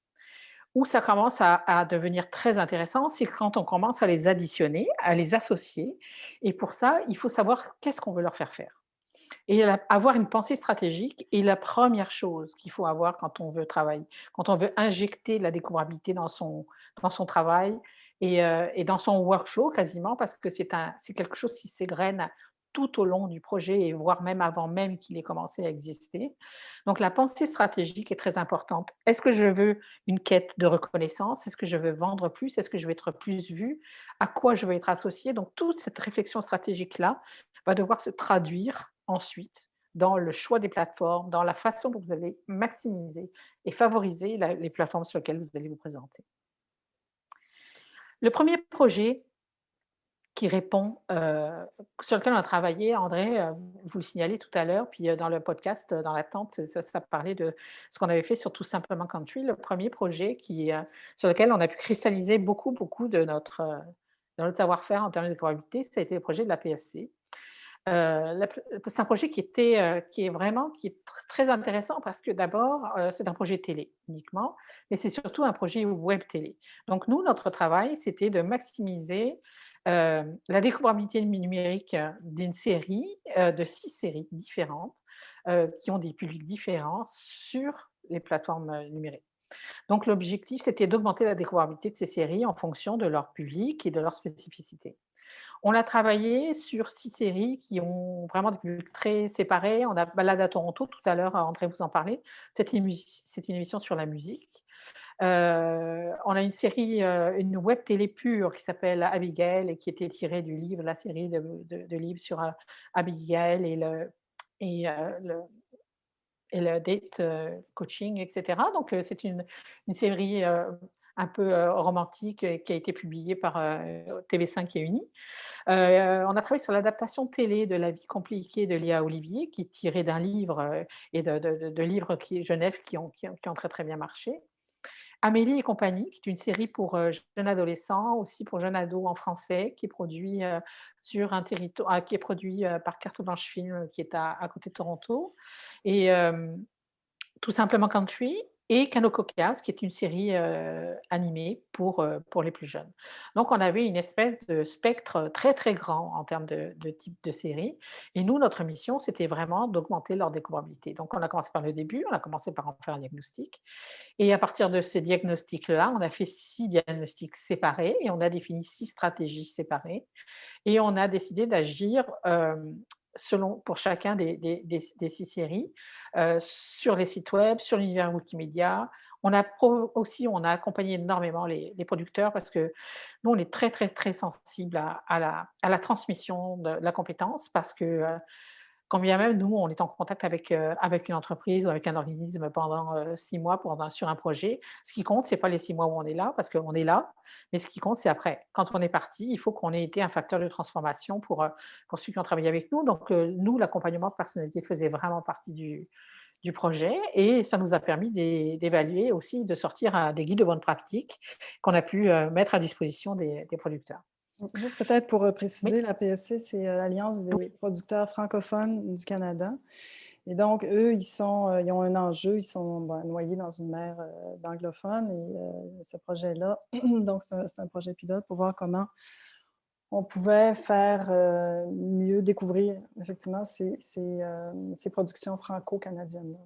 Où ça commence à devenir très intéressant, c'est quand on commence à les additionner, à les associer, et pour ça, il faut savoir qu'est-ce qu'on veut leur faire faire et avoir une pensée stratégique est la première chose qu'il faut avoir quand on veut travailler, quand on veut injecter la découvrabilité dans son travail et dans son workflow quasiment parce que c'est quelque chose qui s'égrène tout au long du projet et voire même avant même qu'il ait commencé à exister. Donc la pensée stratégique est très importante. Est-ce que je veux une quête de reconnaissance? Est-ce que je veux vendre plus? Est-ce que je veux être plus vu? À quoi je veux être associé? Donc toute cette réflexion stratégique-là va devoir se traduire ensuite dans le choix des plateformes, dans la façon dont vous allez maximiser et favoriser les plateformes sur lesquelles vous allez vous présenter. Le premier projet qui répond, sur lequel on a travaillé, André, vous le signalez tout à l'heure, puis dans le podcast, dans l'attente, ça parlait de ce qu'on avait fait sur Tout simplement Country. Le premier projet sur lequel on a pu cristalliser beaucoup, beaucoup de notre savoir-faire en termes de probabilité, ça a été le projet de la PFC. C'est un projet qui est très intéressant parce que d'abord, c'est un projet télé uniquement, mais c'est surtout un projet web télé. Donc nous, notre travail, c'était de maximiser, la découvrabilité numérique d'une série, de 6 séries différentes, qui ont des publics différents sur les plateformes, numériques. Donc l'objectif, c'était d'augmenter la découvrabilité de ces séries en fonction de leur public et de leurs spécificités. On a travaillé sur 6 séries qui ont vraiment des publics très séparés. On a Balade à Toronto, tout à l'heure, André vous en parlait. C'est une émission sur la musique. On a une série, une web télé pure qui s'appelle Abigail et qui était tirée du livre, la série de livres sur, Abigail et le date, coaching et cetera. Donc, c'est une série, un peu, romantique, qui a été publiée par, TV5 et Uni. On a travaillé sur l'adaptation télé de La vie compliquée de Léa Olivier, qui est tirée d'un livre, et de livres Genève qui ont très, très bien marché. Amélie et compagnie, qui est une série pour, jeunes adolescents, aussi pour jeunes ados en français, qui est produit, qui est produit, par Carte Blanche Film, qui est à côté de Toronto et tout simplement Country et Cano Coquillas, qui est une série, animée pour les plus jeunes. Donc on avait une espèce de spectre très, très grand en termes de type de série et nous, notre mission, c'était vraiment d'augmenter leur découvrabilité. Donc on a commencé par le début, on a commencé par en faire un diagnostic et à partir de ces diagnostics-là, on a fait 6 diagnostics séparés et on a défini 6 stratégies séparées et on a décidé d'agir, selon pour chacun des 6 séries, sur les sites web, sur l'univers Wikimédia. On a accompagné énormément les producteurs parce que nous, on est très, très, très sensibles à la transmission de la compétence parce que, quand bien même nous, on est en contact avec une entreprise ou avec un organisme pendant, 6 mois sur un projet. Ce qui compte, c'est pas les 6 mois où on est là, parce qu'on est là, mais ce qui compte, c'est après. Quand on est parti, il faut qu'on ait été un facteur de transformation pour ceux qui ont travaillé avec nous. Donc, nous, l'accompagnement personnalisé faisait vraiment partie du projet et ça nous a permis d'évaluer aussi, de sortir, des guides de bonne pratique qu'on a pu, mettre à disposition des producteurs. Juste peut-être pour, Oui, préciser, la PFC, c'est, l'Alliance des oui, producteurs francophones du Canada et donc eux, ils ont un enjeu, ils sont, noyés dans une mer, d'anglophones et ce projet-là, donc c'est un projet pilote pour voir comment on pouvait faire, mieux découvrir effectivement ces productions franco-canadiennes,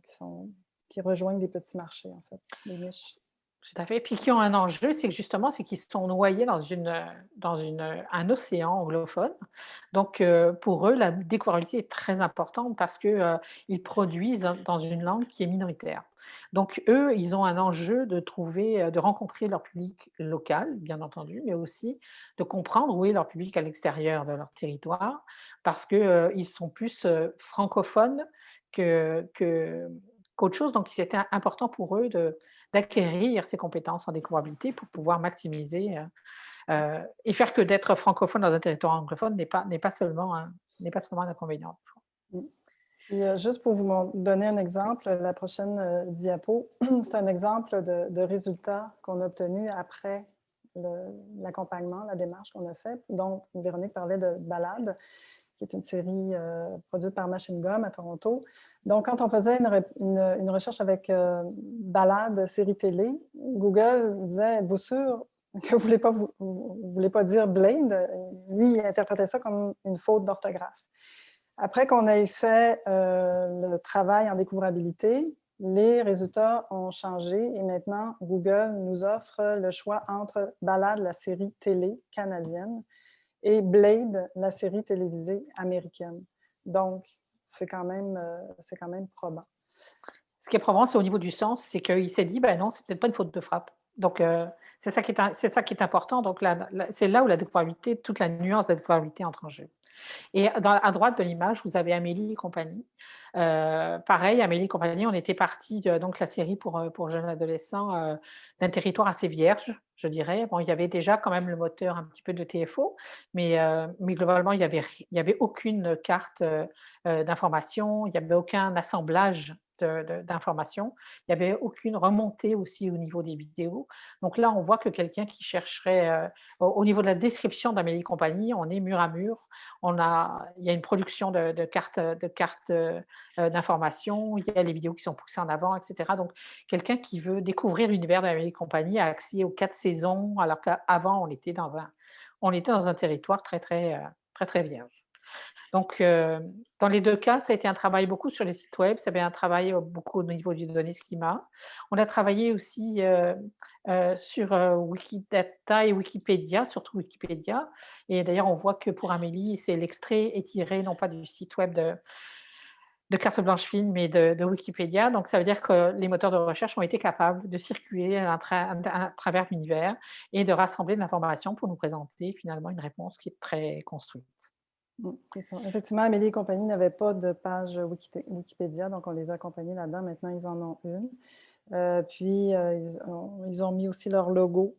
qui rejoignent des petits marchés, en fait, des niches. Tout à fait. Puis qui ont un enjeu, c'est que justement, c'est qu'ils sont noyés un océan anglophone. Donc, pour eux, la découvrabilité est très importante parce que, ils produisent dans une langue qui est minoritaire. Donc eux, ils ont un enjeu de trouver, de rencontrer leur public local, bien entendu, mais aussi de comprendre où est leur public à l'extérieur de leur territoire parce que, ils sont plus, francophones que qu'autre chose. Donc c'était important pour eux de d'acquérir ces compétences en découvrabilité pour pouvoir maximiser, et faire que d'être francophone dans un territoire anglophone n'est pas seulement un inconvénient. Mmh. Puis, juste pour donner un exemple, la prochaine diapo, c'est un exemple de résultats qu'on a obtenus après l'accompagnement, la démarche qu'on a faite. Donc, Véronique parlait de Balade, qui est une série produite par Machine Gum à Toronto. Donc, quand on faisait une recherche avec Balade, série télé, Google disait, êtes-vous sûr que vous voulez pas dire Blade? Lui, il interprétait ça comme une faute d'orthographe. Après qu'on ait fait le travail en découvrabilité, les résultats ont changé et maintenant, Google nous offre le choix entre Balade, la série télé canadienne, et Blade, la série télévisée américaine. Donc, c'est quand même probant. Ce qui est probant, c'est au niveau du sens, c'est qu'il s'est dit: «Ben non, c'est peut-être pas une faute de frappe». Donc c'est ça qui est important. Donc c'est là où la découvrabilité, toute la nuance de la découvrabilité entre en jeu. Et à droite de l'image, vous avez Amélie et compagnie. Pareil, Amélie et compagnie, on était partis de donc la série pour jeunes adolescents, d'un territoire assez vierge, je dirais. Bon, il y avait déjà quand même le moteur un petit peu de TFO, mais globalement, il y avait aucune carte, d'information, il y avait aucun assemblage d'informations. Il y avait aucune remontée aussi au niveau des vidéos. Donc là, on voit que quelqu'un qui chercherait, au niveau de la description d'Amélie et compagnie, on est mur à mur. Il y a une production de cartes d'information, il y a les vidéos qui sont poussées en avant, et cetera. Donc quelqu'un qui veut découvrir l'univers d'Amélie et compagnie a accès aux 4 saisons, alors qu'avant on était dans un territoire très, très, très, très vierge. Donc, dans les 2 cas, ça a été un travail beaucoup sur les sites web, ça avait un travail, beaucoup au niveau du données schema. On a travaillé aussi, sur, Wikidata et Wikipédia, surtout Wikipédia, et d'ailleurs, on voit que pour Amélie, c'est l'extrait est tiré non pas du site web de Carte Blanche Film, mais de Wikipédia. Donc ça veut dire que les moteurs de recherche ont été capables de circuler à travers l'univers et de rassembler de l'information pour nous présenter finalement une réponse qui est très construite. C'est ça. Effectivement, Amélie et compagnie n'avaient pas de page Wikipédia, donc on les a accompagnés là-dedans. Maintenant, ils en ont une. Puis, ils ont mis aussi leur logo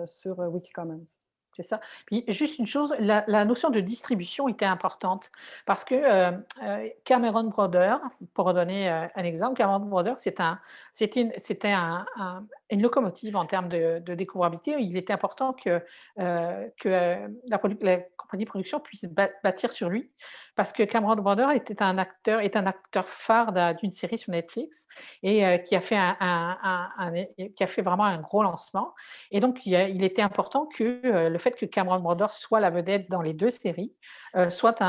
sur Wikicommons. C'est ça. Puis juste une chose, la notion de distribution était importante parce que, Cameron Brothers, pour donner, un exemple, Cameron Brothers, c'était une locomotive en termes de découvrabilité. Il était important que la compagnie de production puisse bâtir sur lui parce que Cameron Brothers est un acteur phare d'une série sur Netflix et qui a fait qui a fait vraiment un gros lancement. Et donc, il était important que le fait que Cameron Brothers soit la vedette dans les 2 séries, soit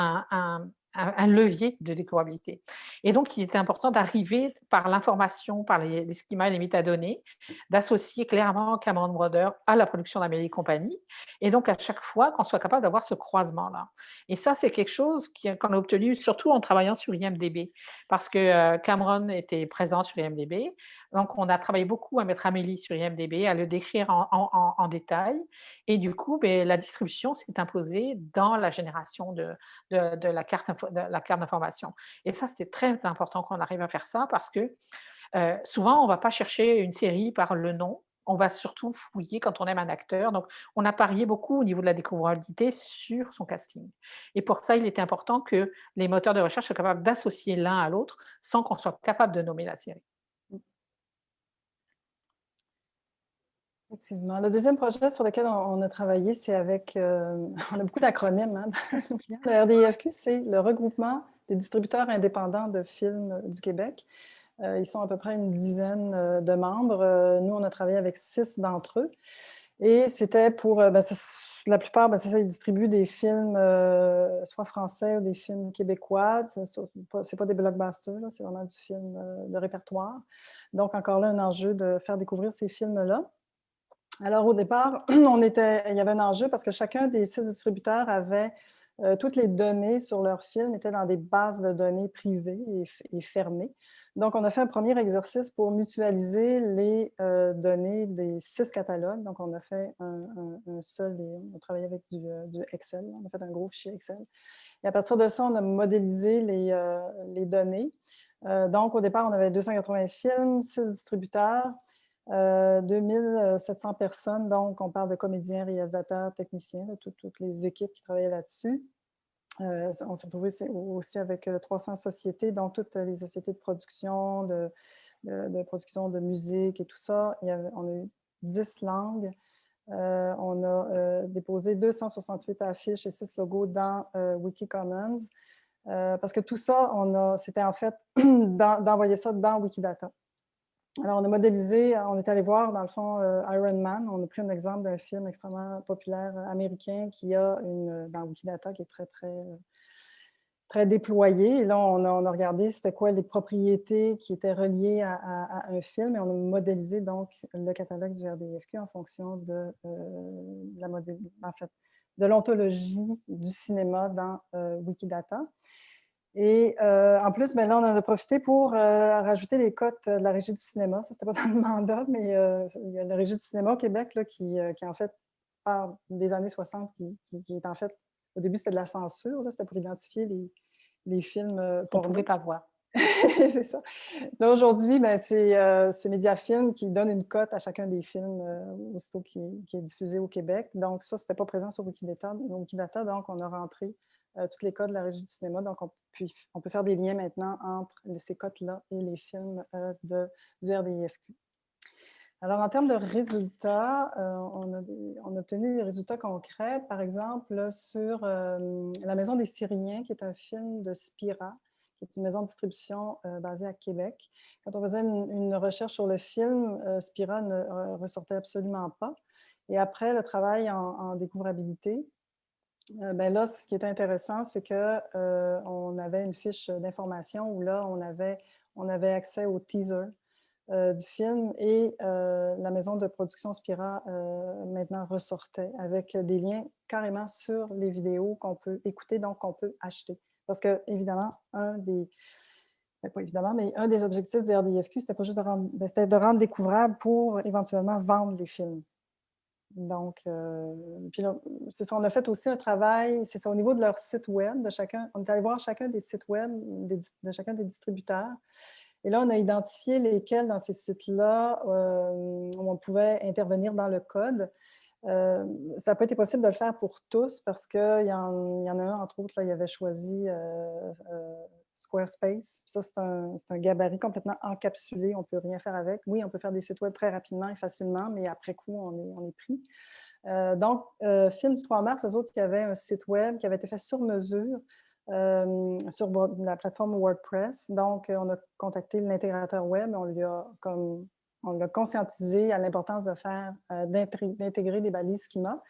un levier de découvrabilité. Et donc, il était important d'arriver par l'information, par les schémas et les métadonnées, d'associer clairement Cameron Brothers à la production d'Amélie et compagnie. Et donc, à chaque fois, qu'on soit capable d'avoir ce croisement-là. Et ça, c'est quelque chose qu'on a obtenu surtout en travaillant sur IMDb, parce que Cameron était présent sur IMDb. Donc, on a travaillé beaucoup à mettre Amélie sur IMDb, à le décrire en détail. Et du coup, beh, la distribution s'est imposée dans la génération de la carte d'information. Et ça, c'était très important qu'on arrive à faire ça parce que souvent, on ne va pas chercher une série par le nom. On va surtout fouiller quand on aime un acteur. Donc, on a parié beaucoup au niveau de la découvrabilité sur son casting. Et pour ça, il était important que les moteurs de recherche soient capables d'associer l'un à l'autre sans qu'on soit capable de nommer la série. Effectivement. Le deuxième projet sur lequel on a travaillé, c'est avec, on a beaucoup d'acronymes, hein, le RDIFQ, c'est le regroupement des distributeurs indépendants de films du Québec. Ils sont à peu près une dizaine de membres. Nous, on a travaillé avec 6 d'entre eux. Et c'était pour, la plupart, c'est ça, ils distribuent des films soit français ou des films québécois. C'est pas des blockbusters, là, c'est vraiment du film de répertoire. Donc, encore là, un enjeu de faire découvrir ces films-là. Alors, au départ, il y avait un enjeu parce que chacun des 6 distributeurs avait toutes les données sur leurs films étaient dans des bases de données privées et fermées. Donc, on a fait un premier exercice pour mutualiser les données des 6 catalogues. Donc, on a fait un seul, on a travaillé avec du Excel, on a fait un gros fichier Excel. Et à partir de ça, on a modélisé les données. Donc, au départ, on avait 280 films, 6 distributeurs. 2700 personnes, donc on parle de comédiens, réalisateurs, techniciens, toutes les équipes qui travaillaient là-dessus. On s'est retrouvé aussi avec 300 sociétés, donc toutes les sociétés de production, de production de musique et tout ça. On a eu 10 langues. On a déposé 268 affiches et 6 logos dans Wikicommons. Parce que tout ça, c'était en fait d'envoyer ça dans Wikidata. Alors, on a modélisé, on est allé voir, dans le fond, Iron Man. On a pris un exemple d'un film extrêmement populaire américain qui a dans Wikidata qui est très, très, très déployé. Et là, on a regardé c'était quoi les propriétés qui étaient reliées à un film et on a modélisé donc le catalogue du RDFQ en fonction de l'ontologie du cinéma dans Wikidata. Et en plus, là, on en a profité pour rajouter les cotes de la Régie du cinéma. Ça, c'était pas dans le mandat, mais il y a la Régie du cinéma au Québec là, qui en fait, part des années 60, qui est en fait, au début, c'était de la censure. C'était pour identifier les films On ne porno. pouvait pas voir. C'est ça. Là, aujourd'hui, c'est Mediafilm qui donne une cote à chacun des films aussitôt qui est diffusé au Québec. Donc, ça, c'était pas présent sur Wikidata. Donc, on a rentré toutes les codes de la Régie du cinéma. Donc, on peut faire des liens maintenant entre ces cotes-là et les films du RDIFQ. Alors, en termes de résultats, on a obtenu des résultats concrets. Par exemple, sur La Maison des Syriens, qui est un film de Spira, qui est une maison de distribution basée à Québec. Quand on faisait une recherche sur le film, Spira ne ressortait absolument pas. Et après, le travail en découvrabilité, là, ce qui est intéressant, c'est qu'on avait une fiche d'information où là, on avait accès au teaser du film et la maison de production Spira maintenant ressortait avec des liens carrément sur les vidéos qu'on peut écouter, donc qu'on peut acheter. Parce que, évidemment, pas évidemment, mais un des objectifs du RDIFQ, c'était pas juste c'était de rendre découvrable pour éventuellement vendre les films. Donc, puis là, c'est ça, on a fait aussi un travail, c'est ça, au niveau de leur site web, de chacun. On est allé voir chacun des sites web de chacun des distributeurs. Et là, on a identifié lesquels dans ces sites-là où on pouvait intervenir dans le code. Ça n'a pas été possible de le faire pour tous parce qu'il y en a un, entre autres, là, il avait choisi Squarespace. Ça, c'est un gabarit complètement encapsulé. On ne peut rien faire avec. Oui, on peut faire des sites web très rapidement et facilement, mais après coup, on est pris. Donc, Film du 3 mars, eux autres, il y avait un site web qui avait été fait sur mesure sur la plateforme WordPress. Donc, on a contacté l'intégrateur web. On l'a conscientisé à l'importance de d'intégrer des balises schema.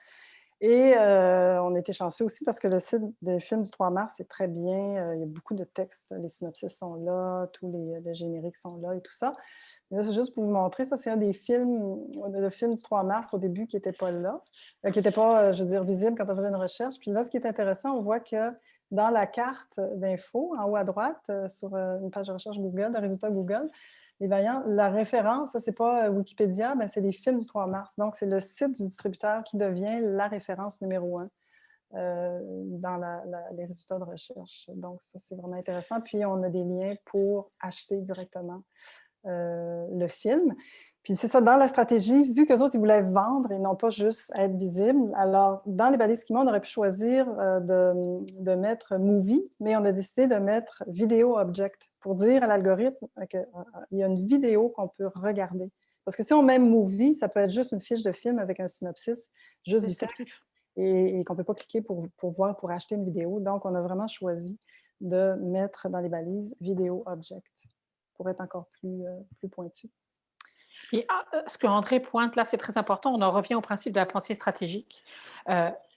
Et on était chanceux aussi parce que le site de Film du 3 mars est très bien. Il y a beaucoup de textes. Les synopsis sont là, les génériques sont là et tout ça. Mais là, c'est juste pour vous montrer. Ça, c'est un des films, le film du 3 mars au début qui n'était pas là, qui n'était pas, je veux dire, visible quand on faisait une recherche. Puis là, ce qui est intéressant, on voit que dans la carte d'info, en haut à droite, sur une page de recherche Google, de résultats Google, la référence, ça, c'est pas Wikipédia, c'est les films du 3 mars. Donc, c'est le site du distributeur qui devient la référence numéro 1 dans les résultats de recherche. Donc, ça, c'est vraiment intéressant. Puis, on a des liens pour acheter directement le film. Puis c'est ça, dans la stratégie, vu qu'eux autres, ils voulaient vendre et non pas juste être visibles, alors dans les balises schema, on aurait pu choisir de mettre movie, mais on a décidé de mettre vidéo object pour dire à l'algorithme qu'il y a une vidéo qu'on peut regarder. Parce que si on met movie, ça peut être juste une fiche de film avec un synopsis, juste du texte, et qu'on ne peut pas cliquer pour acheter une vidéo. Donc, on a vraiment choisi de mettre dans les balises vidéo object pour être encore plus pointu. Et ce que André pointe là, c'est très important. On en revient au principe de la pensée stratégique.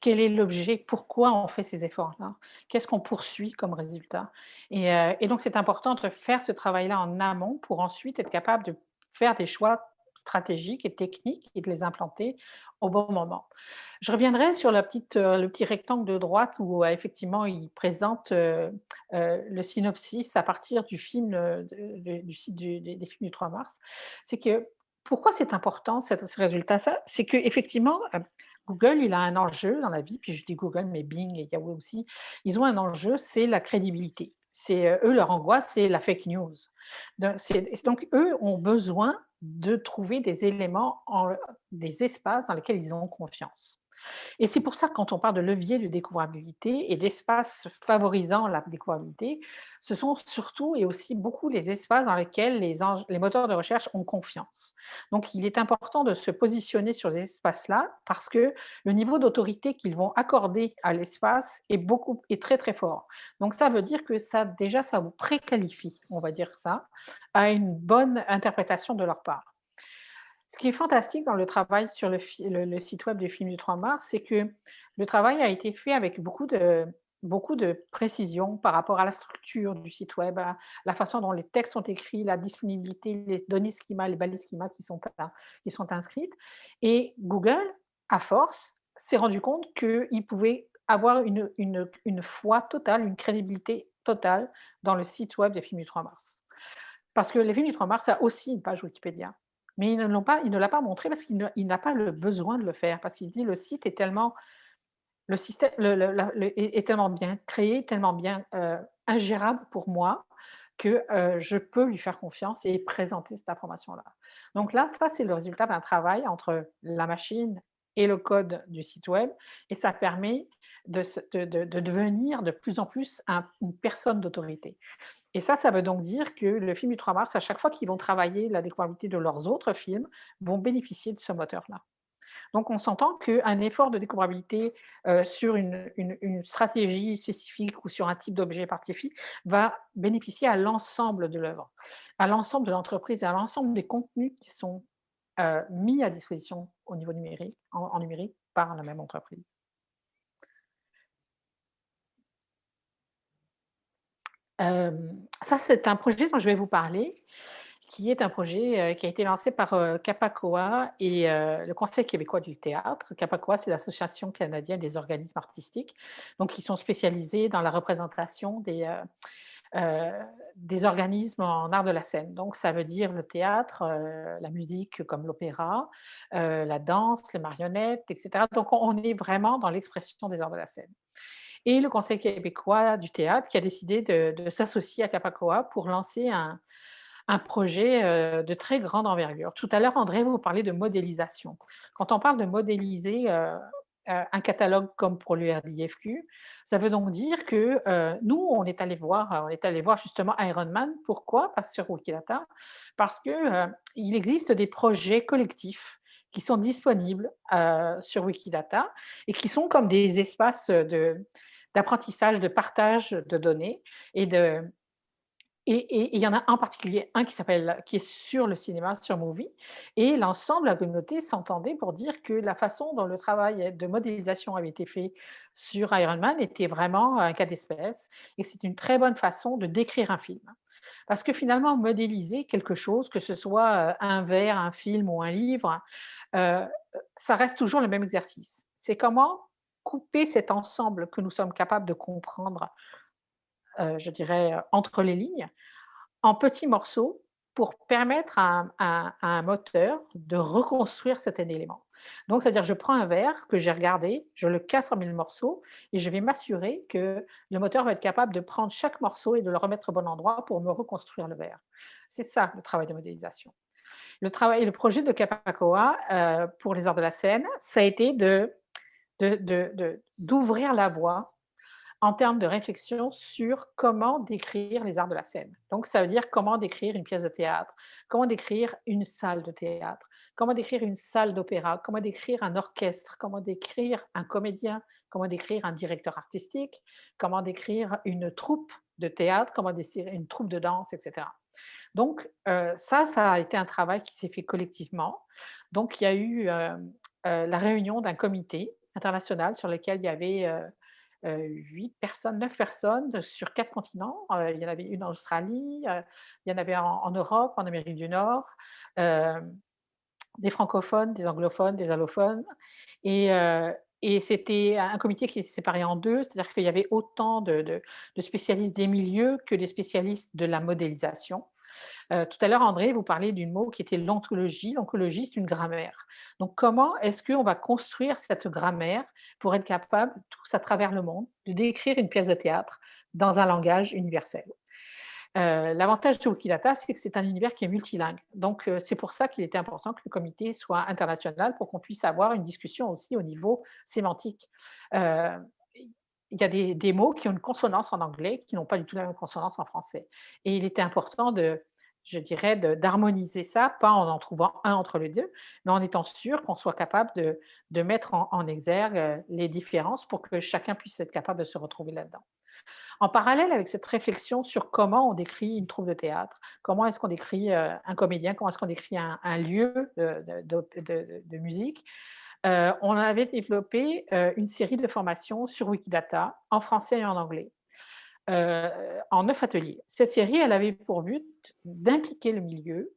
Quel est l'objet? Pourquoi on fait ces efforts-là? Qu'est-ce qu'on poursuit comme résultat? Et donc c'est important de faire ce travail-là en amont pour ensuite être capable de faire des choix stratégiques et techniques et de les implanter au bon moment. Je reviendrai sur le petit rectangle de droite où, effectivement, il présente, le synopsis à partir du film, du site des films du 3 mars. C'est que pourquoi c'est important ce résultat? Ça, c'est qu'effectivement, Google, il a un enjeu dans la vie, puis je dis Google, mais Bing et Yahoo aussi, ils ont un enjeu, c'est la crédibilité. C'est, eux, leur angoisse, c'est la fake news. Donc eux ont besoin de trouver des éléments des espaces dans lesquels ils ont confiance. Et c'est pour ça que quand on parle de levier de découvrabilité et d'espaces favorisant la découvrabilité, ce sont surtout et aussi beaucoup les espaces dans lesquels les moteurs de recherche ont confiance. Donc il est important de se positionner sur ces espaces-là parce que le niveau d'autorité qu'ils vont accorder à l'espace est très très fort. Donc ça veut dire que ça déjà ça vous préqualifie, on va dire ça, à une bonne interprétation de leur part. Ce qui est fantastique dans le travail sur le site web du film du 3 mars, c'est que le travail a été fait avec beaucoup de précision par rapport à la structure du site web, à la façon dont les textes sont écrits, la disponibilité, les données schema, les balises schema qui sont inscrites. Et Google, à force, s'est rendu compte qu'il pouvait avoir une foi totale, une crédibilité totale dans le site web des films du 3 mars. Parce que les films du 3 mars a aussi une page Wikipédia. Mais il ne l'a pas montré parce qu'il n'a pas le besoin de le faire. Parce qu'il dit: «Le site est tellement le système est tellement bien créé, tellement bien, ingérable pour moi que, je peux lui faire confiance et présenter cette information-là». Donc là, ça, c'est le résultat d'un travail entre la machine et le code du site web et ça permet de devenir de plus en plus une personne d'autorité. Et ça veut donc dire que le film du 3 mars, à chaque fois qu'ils vont travailler la découvrabilité de leurs autres films, vont bénéficier de ce moteur-là. Donc on s'entend qu'un effort de découvrabilité, sur une stratégie spécifique ou sur un type d'objet spécifique va bénéficier à l'ensemble de l'œuvre, à l'ensemble de l'entreprise et à l'ensemble des contenus qui sont, mis à disposition au niveau numérique, en numérique par la même entreprise. Ça, c'est un projet dont je vais vous parler, qui est un projet, qui a été lancé par, Capacoa et le Conseil québécois du théâtre. Capacoa, c'est l'association canadienne des organismes artistiques, donc ils sont spécialisés dans la représentation des organismes en art de la scène. Donc ça veut dire le théâtre, la musique comme l'opéra, la danse, les marionnettes et cetera. Donc on est vraiment dans l'expression des arts de la scène. Et le Conseil québécois du théâtre qui a décidé de s'associer à Capacoa pour lancer un projet, de très grande envergure. Tout à l'heure, André vous parlait de modélisation. Quand on parle de modéliser, un catalogue comme pour l'URDFQ, ça veut donc dire que, nous, on est allé voir justement Iron Man. Pourquoi? Parce sur Wikidata, parce que, il existe des projets collectifs qui sont disponibles, sur Wikidata et qui sont comme des espaces, d'apprentissage, de partage de données et de et il y en a en particulier un qui est sur le cinéma, sur Movie et l'ensemble de la communauté s'entendait pour dire que la façon dont le travail de modélisation avait été fait sur Iron Man était vraiment un cas d'espèce et que c'est une très bonne façon de décrire un film. Parce que finalement, modéliser quelque chose, que ce soit, un verre, un film ou un livre, heu, ça reste toujours le même exercice. C'est comment couper cet ensemble que nous sommes capables de comprendre, je dirais, entre les lignes en petits morceaux pour permettre à un moteur de reconstruire cet élément. Donc, c'est-à-dire, je prends un verre que j'ai regardé, je le casse en 1000 morceaux et je vais m'assurer que le moteur va être capable de prendre chaque morceau et de le remettre au bon endroit pour me reconstruire le verre. C'est ça le travail de modélisation. Le projet de Capacoa pour les arts de la scène, ça a été d'ouvrir la voie en termes de réflexion sur comment décrire les arts de la scène. Donc, ça veut dire comment décrire une pièce de théâtre, comment décrire une salle de théâtre, comment décrire une salle d'opéra, comment décrire un orchestre, comment décrire un comédien, comment décrire un directeur artistique, comment décrire une troupe de théâtre, comment décrire une troupe de danse, etc. Donc, ça a été un travail qui s'est fait collectivement. Donc, il y a eu, la réunion d'un comité international sur lequel il y avait, 8 personnes, 9 personnes sur 4 continents. Il y en avait une en Australie, il y en avait en Europe, en Amérique du Nord, hem, des francophones, des anglophones, des allophones et c'était un comité qui s'est séparé en 2, c'est-à-dire qu'il y avait autant de spécialistes des milieux que des spécialistes de la modélisation. Tout à l'heure, André, vous parliez d'une mot qui était l'ontologie. L'oncologie, c'est une grammaire. Donc, comment est-ce qu'on va construire cette grammaire pour être capable, tous à travers le monde, de décrire une pièce de théâtre dans un langage universel? L'avantage de Wikidata, c'est que c'est un univers qui est multilingue. Donc, c'est pour ça qu'il était important que le comité soit international pour qu'on puisse avoir une discussion aussi au niveau sémantique. Heu, il y a des mots qui ont une consonance en anglais qui n'ont pas du tout la même consonance en français et il était important je dirais, d'harmoniser ça, pas en trouvant un entre les 2, mais en étant sûr qu'on soit capable de mettre en exergue, les différences pour que chacun puisse être capable de se retrouver là-dedans. En parallèle avec cette réflexion sur comment on décrit une troupe de théâtre, comment est-ce qu'on décrit, un comédien, comment est-ce qu'on décrit un lieu, de musique, on avait développé, une série de formations sur Wikidata en français et en anglais, en 9 ateliers. Cette série, elle avait pour but d'impliquer le milieu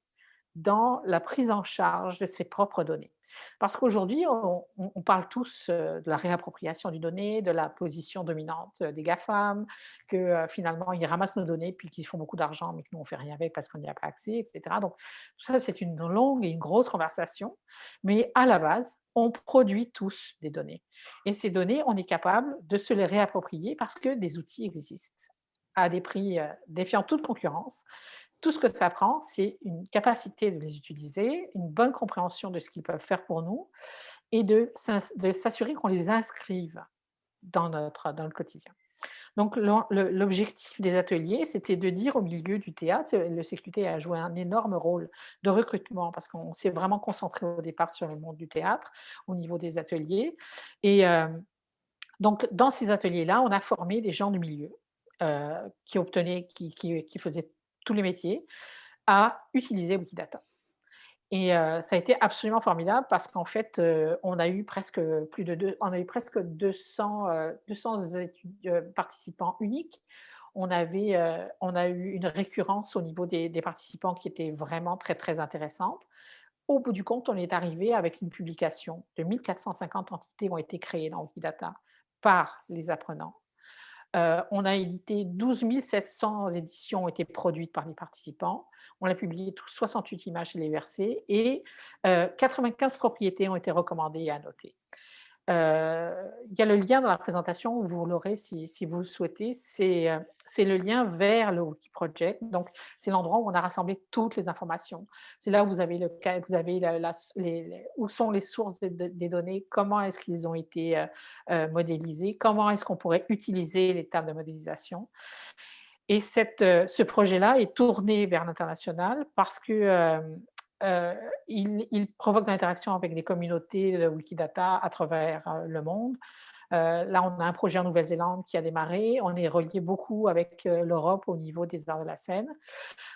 dans la prise en charge de ses propres données. Parce qu'aujourd'hui, on parle tous, de la réappropriation des données, de la position dominante, des GAFAM, que, finalement, ils ramassent nos données puis qu'ils font beaucoup d'argent, mais que nous, on ne fait rien avec parce qu'on n'y a pas accès et cetera. Donc tout ça, c'est une longue et une grosse conversation, mais à la base, on produit tous des données et ces données, on est capable de se les réapproprier parce que des outils existent à des prix, défiant toute concurrence. Tout ce que ça prend, c'est une capacité de les utiliser, une bonne compréhension de ce qu'ils peuvent faire pour nous et de s'assurer qu'on les inscrive dans le quotidien. Donc l'objectif des ateliers, c'était de dire au milieu du théâtre, le CQT a joué un énorme rôle de recrutement parce qu'on s'est vraiment concentré au départ sur le monde du théâtre, au niveau des ateliers et donc dans ces ateliers-là, on a formé des gens du milieu, qui obtenaient qui faisaient tous les métiers à utiliser Wikidata et ça a été absolument formidable parce qu'en fait, on a eu presque 200 participants uniques. On a eu une récurrence au niveau des participants qui était vraiment très, très intéressante. Au bout du compte, on est arrivé avec une publication de 1 450 entités ont été créées dans Wikidata par les apprenants. On a édité 12 700 éditions ont été produites par les participants. On a publié 68 images chez les versets et 95 propriétés ont été recommandées et annotées. Il y a le lien dans la présentation, vous l'aurez si vous le souhaitez, c'est le lien vers le Wiki Project. Donc, c'est l'endroit où on a rassemblé toutes les informations. C'est là où vous avez où sont les sources des données, comment est-ce qu'ils ont été modélisés, comment est-ce qu'on pourrait utiliser les tables de modélisation. Et ce projet-là est tourné vers l'international parce que, il provoque de l'interaction avec des communautés de Wikidata à travers, le monde. Là, on a un projet en Nouvelle-Zélande qui a démarré. On est relié beaucoup avec, l'Europe au niveau des arts de la scène.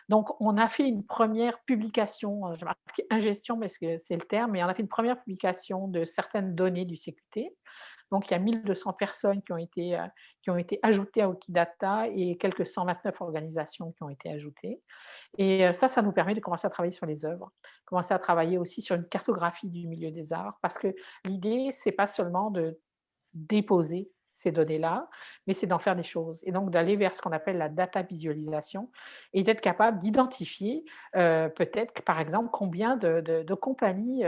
Donc on a fait une première publication, j'ai marqué ingestion parce que c'est le terme, mais on a fait une première publication de certaines données du CQT. Donc il y a 1 200 personnes qui ont été ajoutées à Wikidata et quelques 129 organisations qui ont été ajoutées et ça nous permet de commencer à travailler sur les œuvres, commencer à travailler aussi sur une cartographie du milieu des arts parce que l'idée, c'est pas seulement de déposer ces données-là, mais c'est d'en faire des choses et donc d'aller vers ce qu'on appelle la data visualisation et d'être capable d'identifier, peut-être que, par exemple, combien de compagnies,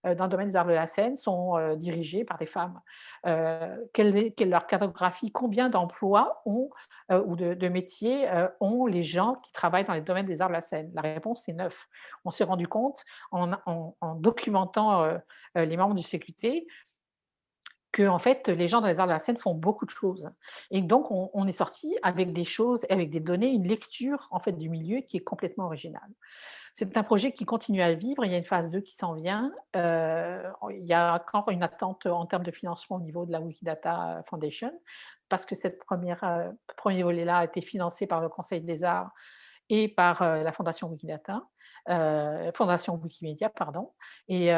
dans le domaine des arts de la scène sont, dirigées par des femmes. Quelle est leur cartographie? Combien d'emplois ont, ou de métiers, ont les gens qui travaillent dans les domaines des arts de la scène? La réponse, c'est 9. On s'est rendu compte en documentant, les membres du CQT que en fait, les gens dans les arts de la scène font beaucoup de choses et donc on est sorti avec des choses, avec des données, une lecture en fait du milieu qui est complètement originale. C'est un projet qui continue à vivre, il y a une phase 2 qui s'en vient, il y a encore une attente en termes de financement au niveau de la Wikidata Foundation parce que cette 1er volet-là a été financé par le Conseil des arts et par la Fondation Wikidata, Fondation Wikimedia, pardon. Et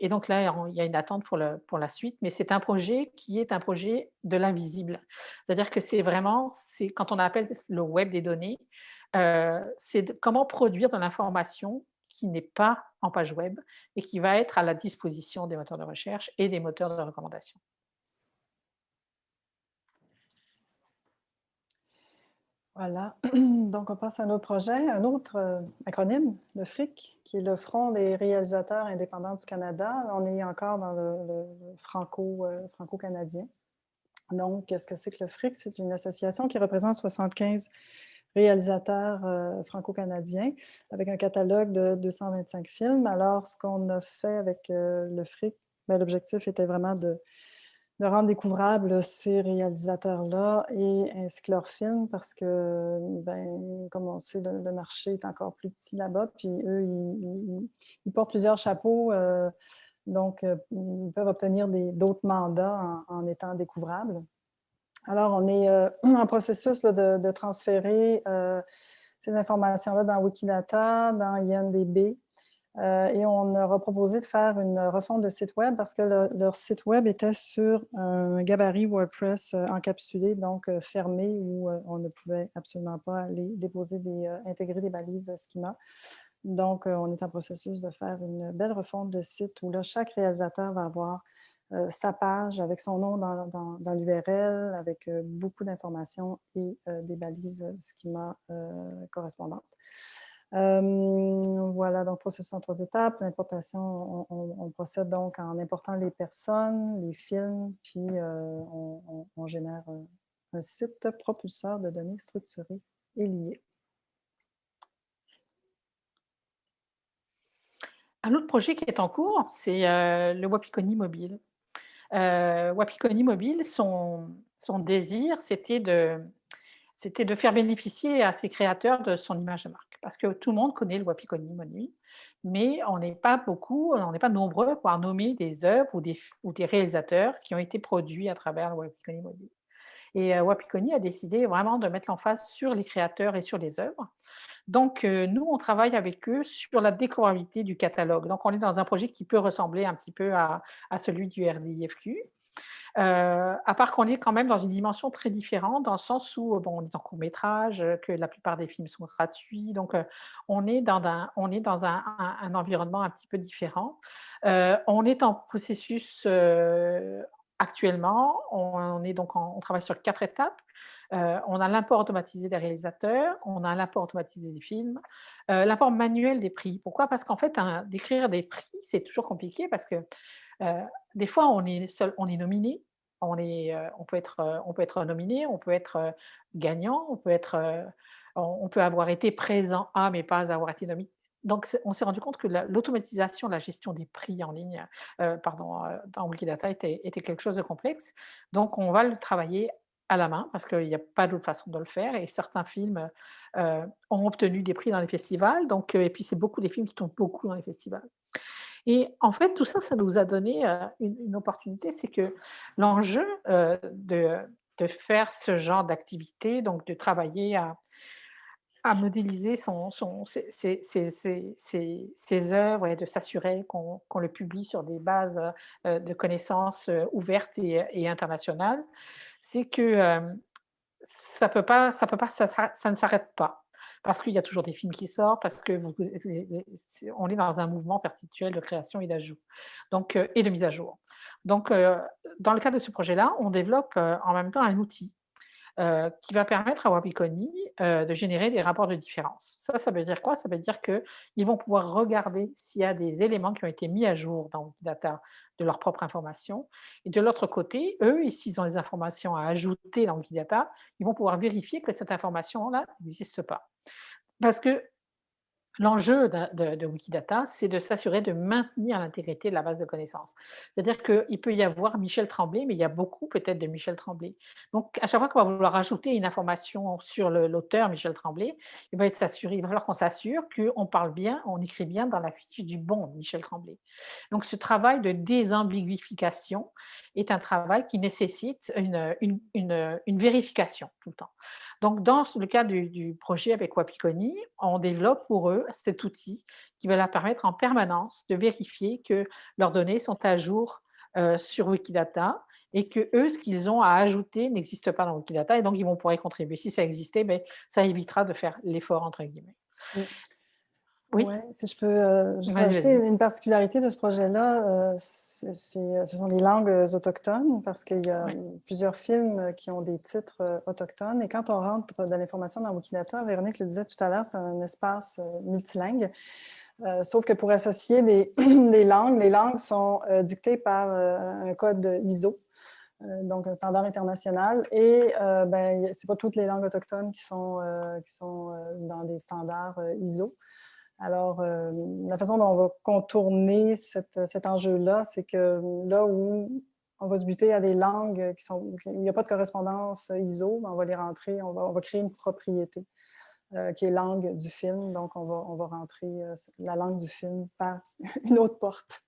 donc là, il y a une attente pour la suite, mais c'est un projet qui est un projet de l'invisible. C'est-à-dire que c'est quand on appelle le web des données, c'est comment produire de l'information qui n'est pas en page web et qui va être à la disposition des moteurs de recherche et des moteurs de recommandation. Voilà. Donc, on passe à un autre projet, un autre acronyme, le FRIC, qui est le Front des réalisateurs indépendants du Canada. On est encore dans le franco-canadien. Donc, qu'est-ce que c'est que le FRIC? C'est une association qui représente 75 réalisateurs franco-canadiens avec un catalogue de 225 films. Alors, ce qu'on a fait avec le FRIC, l'objectif était vraiment de rendre découvrables ces réalisateurs-là et ainsi que leurs films parce que, comme on sait, le marché est encore plus petit là-bas. Puis eux, ils portent plusieurs chapeaux, donc ils peuvent obtenir d'autres mandats en étant découvrables. Alors, on est en processus là, de transférer ces informations-là dans Wikidata, dans IMDb, et on leur a proposé de faire une refonte de site web parce que leur site web était sur un gabarit WordPress encapsulé, donc fermé, où on ne pouvait absolument pas aller intégrer des balises schema. Donc, on est en processus de faire une belle refonte de site où là, chaque réalisateur va avoir sa page avec son nom dans l'URL, avec beaucoup d'informations et des balises schema correspondantes. Voilà, donc processus en 3 étapes. L'importation, on procède donc en important les personnes, les films, puis on génère un site propulseur de données structurées et liées. Un autre projet qui est en cours, c'est le Wapikoni mobile. Wapikoni mobile, son désir, c'était de faire bénéficier à ses créateurs de son image de marque. Parce que tout le monde connaît le Wapikoni mobile, mais on n'est pas beaucoup, on n'est pas nombreux à pouvoir nommer des œuvres ou des réalisateurs qui ont été produits à travers le Wapikoni mobile. Et Wapikoni a décidé vraiment de mettre l'emphase sur les créateurs et sur les œuvres. Donc, nous, on travaille avec eux sur la découvrabilité du catalogue. Donc, on est dans un projet qui peut ressembler un petit peu à celui du RDIFQ. À part qu'on est quand même dans une dimension très différente, dans le sens où, bon, on est en court-métrage, que la plupart des films sont gratuits, donc on est dans un environnement un petit peu différent. On est en processus, actuellement, on travaille sur 4 étapes. On a l'import automatisé des réalisateurs, on a l'import automatisé des films, l'import manuel des prix. Pourquoi? Parce qu'en fait, d'écrire des prix, c'est toujours compliqué parce que, des fois, on est nominé, on peut être nominé, on peut être, gagnant, on peut avoir été présent à, mais pas avoir été nominé. Donc on s'est rendu compte que l'automatisation de la gestion des prix en ligne, dans Wikidata était quelque chose de complexe. Donc on va le travailler à la main parce qu'il n'y a pas d'autre façon de le faire et certains films, ont obtenu des prix dans les festivals, donc et puis c'est beaucoup des films qui tombent beaucoup dans les festivals. Et en fait, tout ça, ça nous a donné, une opportunité, c'est que l'enjeu, de faire ce genre d'activité, donc de travailler à modéliser ses œuvres et de s'assurer qu'on le publie sur des bases, de connaissances, ouvertes et internationales, c'est que, ça ne s'arrête pas. Parce qu'il y a toujours des films qui sortent, parce que on est dans un mouvement perpétuel de création et d'ajout, donc et de mise à jour. Donc dans le cadre de ce projet-là, on développe, en même temps un outil, qui va permettre à Wapikoni, de générer des rapports de différence. Ça veut dire quoi? Ça veut dire qu'ils vont pouvoir regarder s'il y a des éléments qui ont été mis à jour dans Wikidata de leur propre information et de l'autre côté, eux, s'ils ont des informations à ajouter dans Wikidata, ils vont pouvoir vérifier que cette information-là n'existe pas. Parce que l'enjeu de Wikidata, c'est de s'assurer de maintenir l'intégrité de la base de connaissances. C'est-à-dire qu'il peut y avoir Michel Tremblay, mais il y a beaucoup peut-être de Michel Tremblay. Donc, à chaque fois qu'on va vouloir ajouter une information sur l'auteur Michel Tremblay, il va falloir qu'on s'assure qu'on parle bien, on écrit bien dans la fiche du bon Michel Tremblay. Donc, ce travail de désambiguification est un travail qui nécessite une vérification tout le temps. Donc dans le cas du projet avec Wapikoni, on développe pour eux cet outil qui va leur permettre en permanence de vérifier que leurs données sont à jour, sur Wikidata et que eux, ce qu'ils ont à ajouter n'existe pas dans Wikidata et donc ils vont pouvoir y contribuer. Si ça existait, beh, ça évitera de faire «l'effort» entre guillemets. Mmh. Oui? Ouais, si je peux, juste Vas-y, rajouter vas-y. une particularité de ce projet-là, ce sont des langues, autochtones parce qu'il y a, Ouais. plusieurs films, qui ont des titres, autochtones et quand on rentre de l'information dans Wikidata, Véronique le disait tout à l'heure, c'est un espace, multilingue, sauf que pour associer des des langues, les langues sont, dictées par, un code ISO, donc un standard international et ben, c'est pas toutes les langues autochtones qui sont, dans des standards, ISO. Alors, la façon dont on va contourner cet enjeu-là, c'est que là où on va se buter à des langues où il n'y a pas de correspondance ISO, ben, on va les rentrer, on va créer une propriété qui est langue du film. Donc, on va rentrer la langue du film par une autre porte,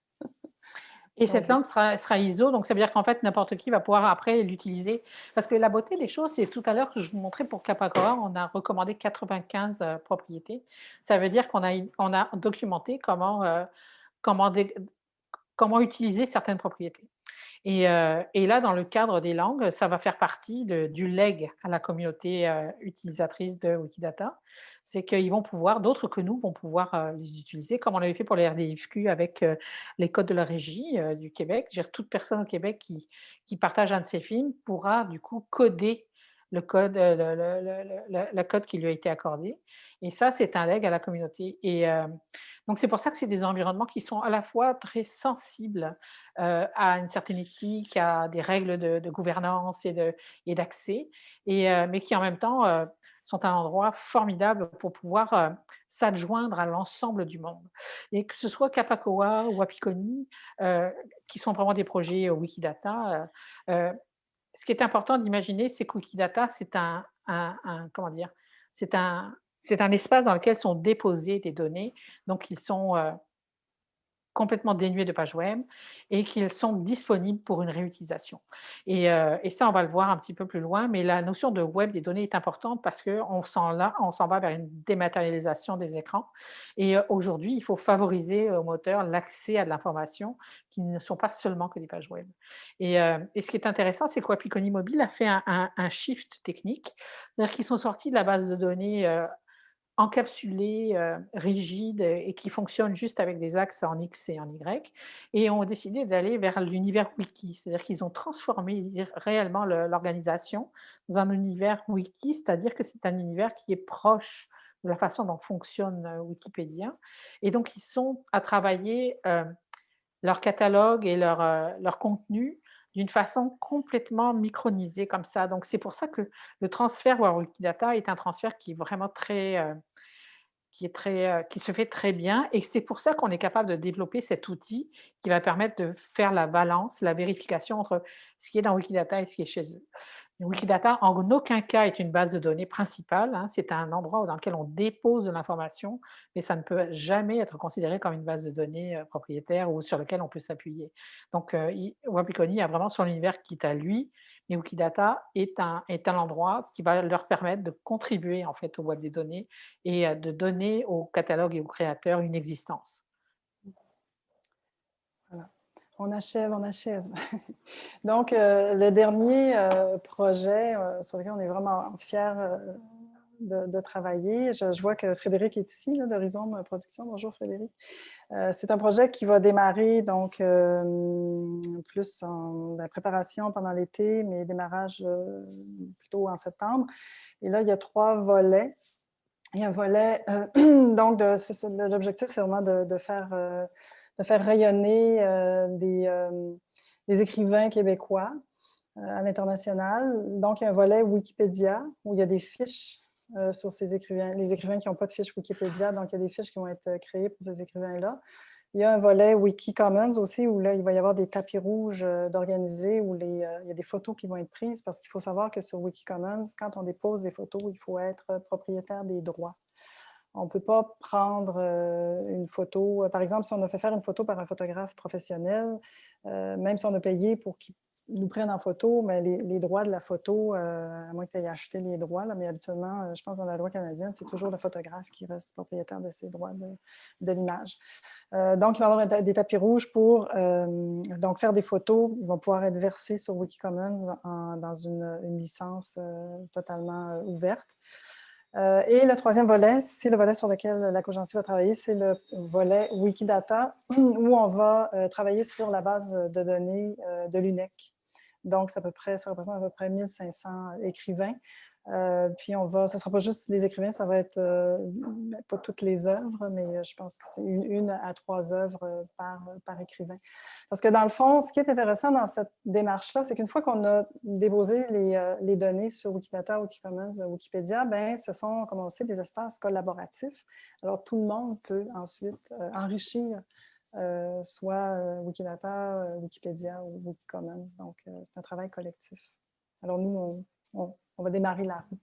Et si on cette veut. langue sera ISO, donc ça veut dire qu'en fait, n'importe qui va pouvoir après l'utiliser. Parce que la beauté des choses, c'est tout à l'heure que je vous montrais pour Capacoa, on a recommandé 95 propriétés. Ça veut dire on a documenté comment dé comment utiliser certaines propriétés. Et là, dans le cadre des langues, ça va faire partie du legs à la communauté, utilisatrice de Wikidata. C'est qu'ils vont pouvoir d'autres que nous vont pouvoir, les utiliser comme on avait fait pour les RDFQ avec, les codes de la régie, du Québec. Je veux dire toute personne au Québec qui partage un de ces films pourra du coup coder le code, le code qui lui a été accordé et ça, c'est un leg à la communauté donc c'est pour ça que c'est des environnements qui sont à la fois très sensibles à une certaine éthique, à des règles de gouvernance et d'accès mais qui en même temps, sont un endroit formidable pour pouvoir, s'adjoindre à l'ensemble du monde et que ce soit Capacoa ou Wapikoni, qui sont vraiment des projets, Wikidata, ce qui est important d'imaginer, c'est que Wikidata, c'est un comment dire? C'est un c'est un espace dans lequel sont déposées des données, donc ils sont, complètement dénués de pages web et qu'ils sont disponibles pour une réutilisation et ça, on va le voir un petit peu plus loin, mais la notion de web des données est importante parce on s'en va vers une dématérialisation des écrans et aujourd'hui, il faut favoriser au moteur l'accès à de l'information qui ne sont pas seulement que des pages web et ce qui est intéressant, c'est que Wapikoni Mobile a fait un shift technique. C'est-à-dire qu'ils sont sortis de la base de données, encapsulés, rigides et qui fonctionnent juste avec des axes en X et en Y et ont décidé d'aller vers l'univers wiki. C'est-à-dire qu'ils ont transformé réellement l'organisation dans un univers wiki, c'est-à-dire que c'est un univers qui est proche de la façon dont fonctionne, Wikipédia et donc ils sont à travailler, leur catalogue et leur contenu d'une façon complètement micronisée comme ça. Donc c'est pour ça que le transfert vers Wikidata est un transfert qui est vraiment qui se fait très bien et c'est pour ça qu'on est capable de développer cet outil qui va permettre de faire la balance, la vérification entre ce qui est dans Wikidata et ce qui est chez eux. Wikidata, en aucun cas, est une base de données principale, hein, c'est un endroit dans lequel on dépose de l'information, mais ça ne peut jamais être considéré comme une base de données, propriétaire ou sur lequel on peut s'appuyer. Donc, Wapikoni a vraiment son univers qui est à lui, mais Wikidata est un endroit qui va leur permettre de contribuer, en fait, au web des données et de donner au catalogue et aux créateurs une existence. Voilà. On achève, on achève. Donc, le dernier projet sur lequel on est vraiment fiers de travailler, je vois que Frédéric est ici, là, d'Horizon Production. Bonjour Frédéric. C'est un projet qui va démarrer donc plus en la préparation pendant l'été, mais démarrage plutôt en septembre. Et là, il y a 3 volets. Il y a un volet, donc l'objectif, c'est vraiment de faire rayonner des écrivains québécois à l'international. Donc, il y a un volet Wikipédia où il y a des fiches sur ces écrivains, les écrivains qui n'ont pas de fiche Wikipédia, donc il y a des fiches qui vont être créées pour ces écrivains-là. Il y a un volet Wikicommons aussi où là, il va y avoir des tapis rouges d'organisés où il y a des photos qui vont être prises parce qu'il faut savoir que sur Wikicommons, quand on dépose des photos, il faut être propriétaire des droits. On ne peut pas prendre une photo. Par exemple, si on a fait faire une photo par un photographe professionnel, même si on a payé pour qu'il nous prenne en photo, mais les droits de la photo, à moins que tu aies acheté les droits, là, mais habituellement, je pense dans la loi canadienne, c'est toujours le photographe qui reste propriétaire de ces droits de l'image. Donc, il va y avoir des tapis rouges pour donc faire des photos. Ils vont pouvoir être versés sur Wikicommons dans une licence totalement ouverte. Et le troisième volet, c'est le volet sur lequel la Cogency va travailler, c'est le volet Wikidata, où on va travailler sur la base de données de l'UNEC. Donc, ça représente à peu près 1500 écrivains. Puis, ce ne sera pas juste des écrivains, ça va être pas toutes les œuvres, mais je pense que c'est une à 3 œuvres par écrivain. Parce que dans le fond, ce qui est intéressant dans cette démarche-là, c'est qu'une fois qu'on a déposé les données sur Wikidata, Wikicommons, Wikipédia, ben, ce sont, comme on sait, des espaces collaboratifs. Alors, tout le monde peut ensuite enrichir soit Wikidata, Wikipédia ou Wikicommons. Donc, c'est un travail collectif. Alors, nous, on va démarrer la roue.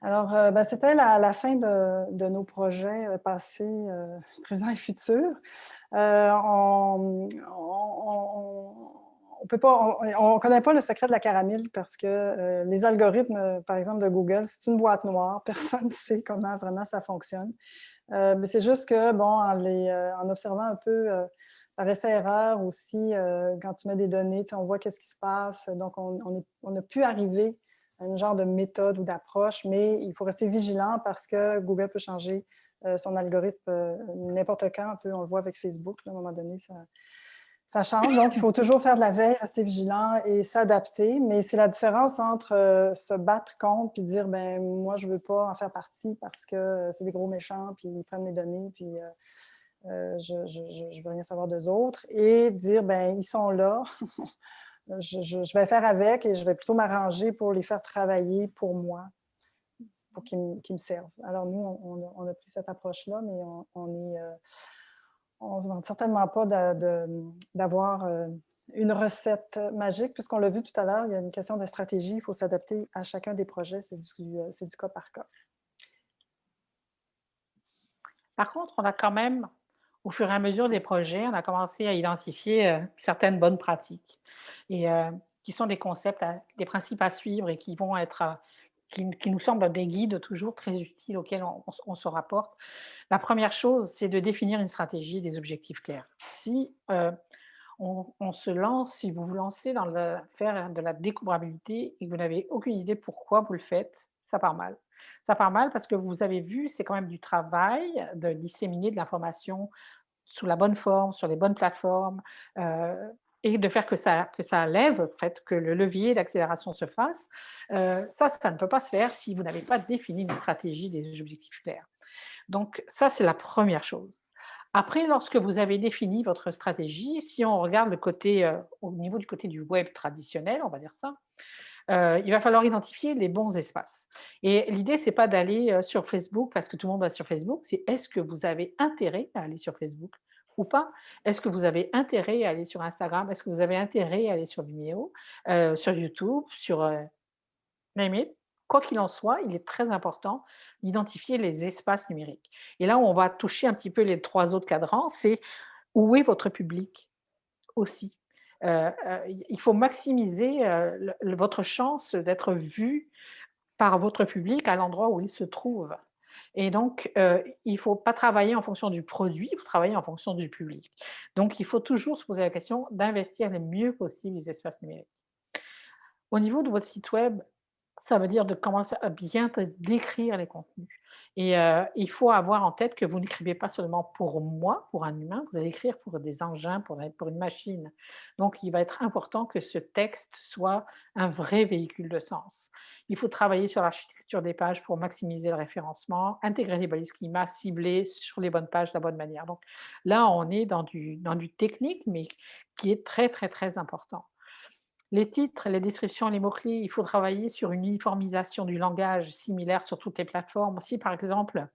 Alors, c'était la fin de nos projets passés, présents et futurs. On ne connaît pas le secret de la caramel parce que les algorithmes, par exemple, de Google, c'est une boîte noire. Personne ne sait comment vraiment ça fonctionne. Mais c'est juste que, bon, en observant un peu par essai-erreur aussi, quand tu mets des données, on voit qu'est-ce qui se passe. Donc, on a pu arriver à une genre de méthode ou d'approche, mais il faut rester vigilant parce que Google peut changer son algorithme n'importe quand. Un peu, on le voit avec Facebook, là, à un moment donné, ça change. Donc, il faut toujours faire de la veille, rester vigilant et s'adapter. Mais c'est la différence entre se battre contre et dire, ben moi, je ne veux pas en faire partie parce que c'est des gros méchants, puis ils prennent mes données, puis je ne veux rien savoir d'eux autres. Et dire, ben ils sont là, je vais faire avec et je vais plutôt m'arranger pour les faire travailler pour moi, pour qu'ils me servent. Alors, nous, on a pris cette approche-là, mais on ne se vante certainement pas d'avoir une recette magique, puisqu'on l'a vu tout à l'heure, il y a une question de stratégie, il faut s'adapter à chacun des projets, c'est du cas par cas. Par contre, on a quand même, au fur et à mesure des projets, on a commencé à identifier certaines bonnes pratiques et qui sont des concepts, des principes à suivre et qui vont être, qui nous semblent des guides toujours très utiles auxquels on se rapporte. La première chose, c'est de définir une stratégie et des objectifs clairs. Si on se lance, si vous vous lancez dans faire de la découvrabilité et que vous n'avez aucune idée pourquoi vous le faites, ça part mal. Ça part mal parce que vous avez vu, c'est quand même du travail de disséminer de l'information sous la bonne forme, sur les bonnes plateformes, et de faire que ça lève, en fait, que le levier d'accélération se fasse. Ça ne peut pas se faire si vous n'avez pas défini une stratégie, des objectifs clairs. Donc ça, c'est la première chose. Après, lorsque vous avez défini votre stratégie, si on regarde le côté, au niveau du côté du web traditionnel, on va dire ça, il va falloir identifier les bons espaces. Et l'idée, c'est pas d'aller sur Facebook parce que tout le monde va sur Facebook, c'est est-ce que vous avez intérêt à aller sur Facebook ou pas? Est-ce que vous avez intérêt à aller sur Instagram? Est-ce que vous avez intérêt à aller sur Vimeo, sur YouTube, sur name it? Quoi qu'il en soit, il est très important d'identifier les espaces numériques. Et là où on va toucher un petit peu les 3 autres cadrans, c'est où est votre public aussi? Il faut maximiser, votre chance d'être vu par votre public à l'endroit où il se trouve. Et donc, il ne faut pas travailler en fonction du produit, il faut travailler en fonction du public. Donc, il faut toujours se poser la question d'investir le mieux possible les espaces numériques. Au niveau de votre site web, ça veut dire de commencer à bien décrire les contenus et il faut avoir en tête que vous n'écrivez pas seulement pour moi, pour un humain, vous allez écrire pour des engins, pour une machine. Donc il va être important que ce texte soit un vrai véhicule de sens. Il faut travailler sur l'architecture des pages pour maximiser le référencement, intégrer les balises climat, cibler sur les bonnes pages de la bonne manière. Donc là, on est dans du technique, mais qui est très, très, très important. Les titres, les descriptions, les mots-clés, il faut travailler sur une uniformisation du langage similaire sur toutes les plateformes. Si, par exemple,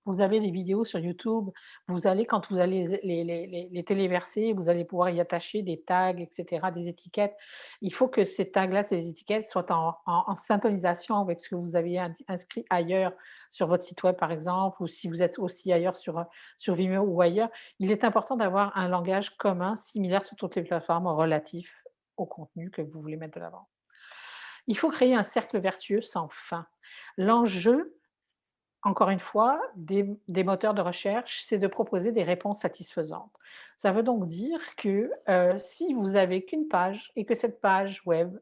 Vous avez des vidéos sur YouTube, vous allez quand vous allez les téléverser, vous allez pouvoir y attacher des tags et cetera, des étiquettes. Il faut que ces tags-là, ces étiquettes soient en syntonisation avec ce que vous avez inscrit ailleurs sur votre site web, par exemple, ou si vous êtes aussi ailleurs sur Vimeo ou ailleurs. Il est important d'avoir un langage commun, similaire sur toutes les plateformes relatif au contenu que vous voulez mettre de l'avant. Il faut créer un cercle vertueux sans fin. L'enjeu, encore une fois, des moteurs de recherche, c'est de proposer des réponses satisfaisantes. Ça veut donc dire que, si vous avez qu'une page et que cette page web,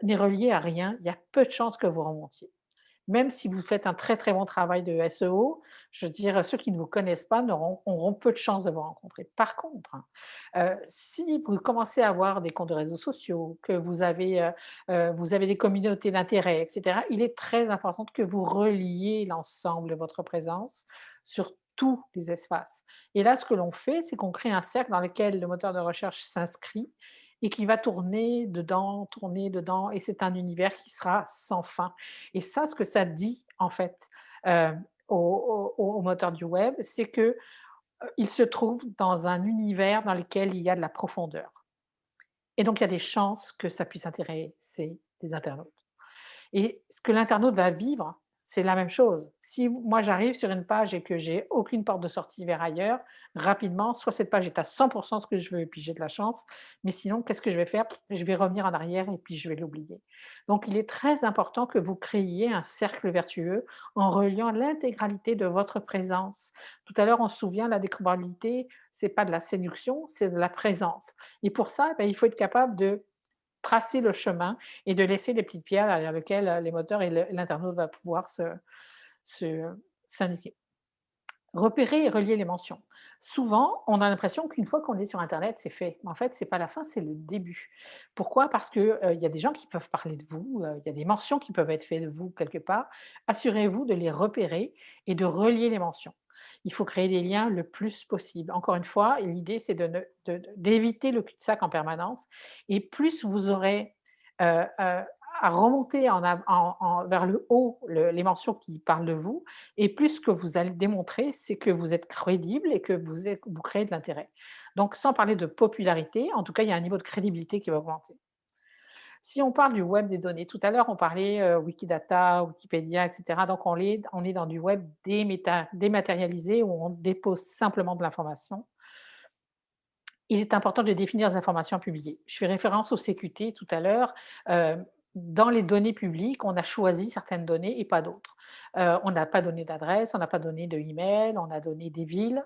n'est reliée à rien, il y a peu de chances que vous remontiez. Même si vous faites un très, très bon travail de SEO, je veux dire, ceux qui ne vous connaissent pas auront peu de chances de vous rencontrer. Par contre, si vous commencez à avoir des comptes de réseaux sociaux, que vous avez des communautés d'intérêt et cetera, il est très important que vous reliez l'ensemble de votre présence sur tous les espaces. Et là, ce que l'on fait, c'est qu'on crée un cercle dans lequel le moteur de recherche s'inscrit et qui va tourner dedans et c'est un univers qui sera sans fin. Et ça, ce que ça dit, en fait, au moteur du web, c'est que, il se trouve dans un univers dans lequel il y a de la profondeur et donc il y a des chances que ça puisse intéresser des internautes. Et ce que l'internaute va vivre, c'est la même chose. Si moi j'arrive sur une page et que j'ai aucune porte de sortie vers ailleurs, rapidement, soit cette page est à 100 ce que je veux et puis j'ai de la chance, mais sinon qu'est-ce que je vais faire? Je vais revenir en arrière et puis je vais l'oublier. Donc il est très important que vous créiez un cercle vertueux en reliant l'intégralité de votre présence. Tout à l'heure, on se souvient, la découvrabilité, c'est pas de la séduction, c'est de la présence et pour ça, il faut être capable de tracer le chemin et de laisser les petites pierres derrière lesquelles, les moteurs et l'internaute va pouvoir se s'indiquer. Repérer et relier les mentions. Souvent, on a l'impression qu'une fois qu'on est sur internet, c'est fait. Mais en fait, c'est pas la fin, c'est le début. Pourquoi? Parce que, il y a des gens qui peuvent parler de vous, il y a des mentions qui peuvent être faites de vous quelque part. Assurez-vous de les repérer et de relier les mentions. Il faut créer des liens le plus possible. Encore une fois, l'idée, c'est de ne de d'éviter le cul-de-sac en permanence et plus vous aurez, à remonter vers le haut les mentions qui parlent de vous, et plus ce que vous allez démontrer, c'est que vous êtes crédible et que vous créez de l'intérêt. Donc sans parler de popularité, en tout cas, il y a un niveau de crédibilité qui va augmenter. Si on parle du web des données, tout à l'heure, on parlait, Wikidata, Wikipédia et cetera. Donc on est dans du web dématérialisé où on dépose simplement de l'information. Il est important de définir les informations publiées. Je fais référence au CQT tout à l'heure. Dans les données publiques, on a choisi certaines données et pas d'autres. On n'a pas donné d'adresse, on n'a pas donné de email, on a donné des villes,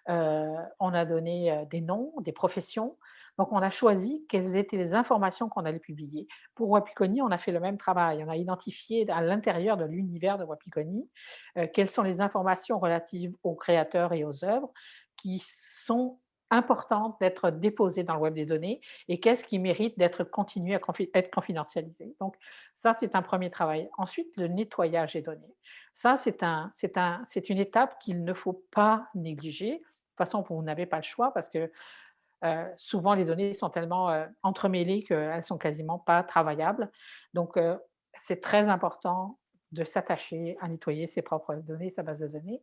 on a donné, des noms, des professions. Donc on a choisi quelles étaient les informations qu'on allait publier. Pour Wapikoni, on a fait le même travail. On a identifié à l'intérieur de l'univers de Wapikoni, quelles sont les informations relatives aux créateurs et aux œuvres qui sont importantes d'être déposées dans le web des données et qu'est-ce qui mérite d'être continué à être confidentialisé. Donc ça, c'est un premier travail. Ensuite, le nettoyage des données. Ça, c'est une étape qu'il ne faut pas négliger. De toute façon, vous n'avez pas le choix parce que souvent les données sont tellement entremêlées qu'elles sont quasiment pas travaillables. Donc, c'est très important de s'attacher à nettoyer ses propres données, sa base de données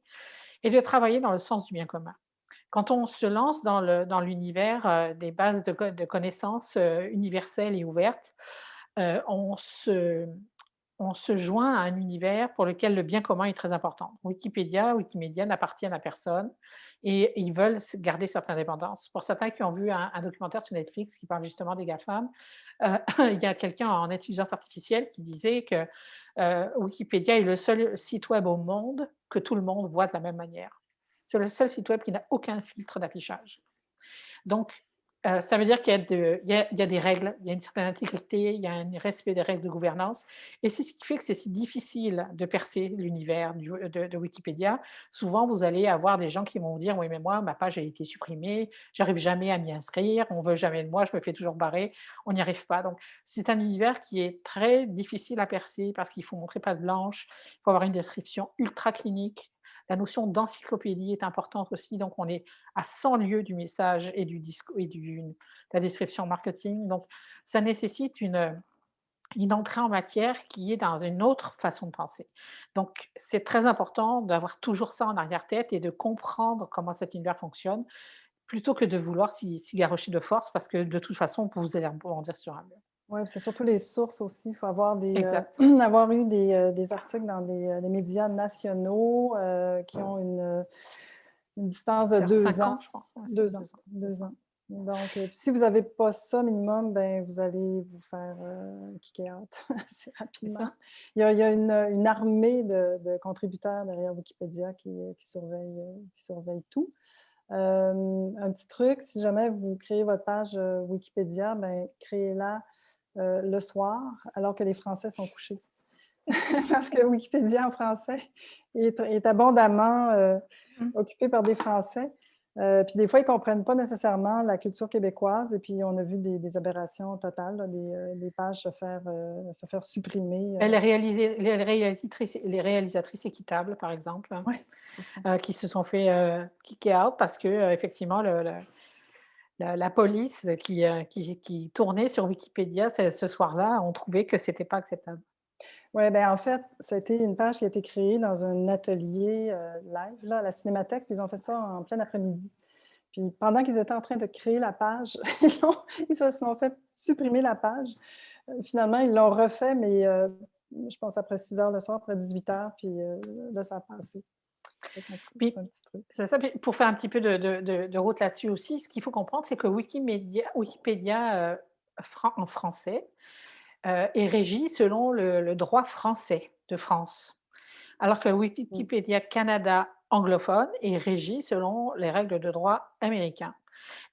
et de travailler dans le sens du bien commun. Quand on se lance dans l'univers, des bases de connaissances, universelles et ouvertes, heu, on se on se joint à un univers pour lequel le bien commun est très important. Wikimédia n'appartiennent à personne et ils veulent garder cette indépendance. Pour certains qui ont vu un documentaire sur Netflix qui parle justement des GAFAM, il y a quelqu'un en intelligence artificielle qui disait que, Wikipédia est le seul site web au monde que tout le monde voit de la même manière. C'est le seul site web qui n'a aucun filtre d'affichage. Donc, ça veut dire qu'il y a il y a des règles, il y a une certaine intégrité, il y a un respect des règles de gouvernance et c'est ce qui fait que c'est si difficile de percer l'univers de Wikipédia. Souvent, vous allez avoir des gens qui vont vous dire: «Oui, mais moi, ma page a été supprimée, j'arrive jamais à m'y inscrire, on veut jamais de moi, je me fais toujours barrer, on n'y arrive pas». Donc c'est un univers qui est très difficile à percer parce qu'il faut montrer patte blanche, il faut avoir une description ultra clinique. La notion d'encyclopédie est importante aussi, donc on est à 100 lieues du message et du discours et de la description marketing. Donc, ça nécessite une entrée en matière qui est dans une autre façon de penser. Donc, c'est très important d'avoir toujours ça en arrière-tête et de comprendre comment cet univers fonctionne, plutôt que de vouloir s'y garrocher de force parce que de toute façon, vous allez rebondir sur un mur. Ouais, c'est surtout les sources aussi. Il faut avoir Exact. avoir eu des articles dans des médias nationaux, qui ont une distance de C'est 2 5 ans. ans, je pense. Ouais, c'est 2 ans, 2 ans. C'est 2 ça. ans. Donc, puis si vous avez pas ça minimum, ben, vous allez vous faire, kicker out assez C'est rapidement. ça. Il y a une armée de contributeurs derrière Wikipédia qui surveille tout. Un petit truc, si jamais vous créez votre page, Wikipédia, ben, créez-la, le soir alors que les Français sont couchés. Parce que Wikipédia en français est abondamment, Mmh. occupé par des Français. Puis des fois, ils ne comprennent pas nécessairement la culture québécoise et puis on a vu des aberrations totales, là, des pages se faire supprimer. Et les réalisatrices équitables, par exemple, Ouais, c'est ça. qui se sont fait, kicker out parce que, effectivement la police qui tournait sur Wikipédia ce soir-là ont trouvé que c'était pas acceptable. Ouais, ben, en fait, ça a été une page qui a été créée dans un atelier, live, là, à la Cinémathèque, puis ils ont fait ça en plein après-midi. Puis pendant qu'ils étaient en train de créer la page, ils se sont fait supprimer la page. Finalement, ils l'ont refait, mais je pense après 6 heures le soir, après 18 heures, puis là, ça a passé. Fait qu'en tout cas, Puis c'est un petit truc. c'est ça, puis pour faire un petit peu de route là-dessus aussi, ce qu'il faut comprendre, c'est que Wikipédia, en français, est régi selon le droit français de France. Alors que Mmh. Wikipédia Canada anglophone est régi selon les règles de droit américain.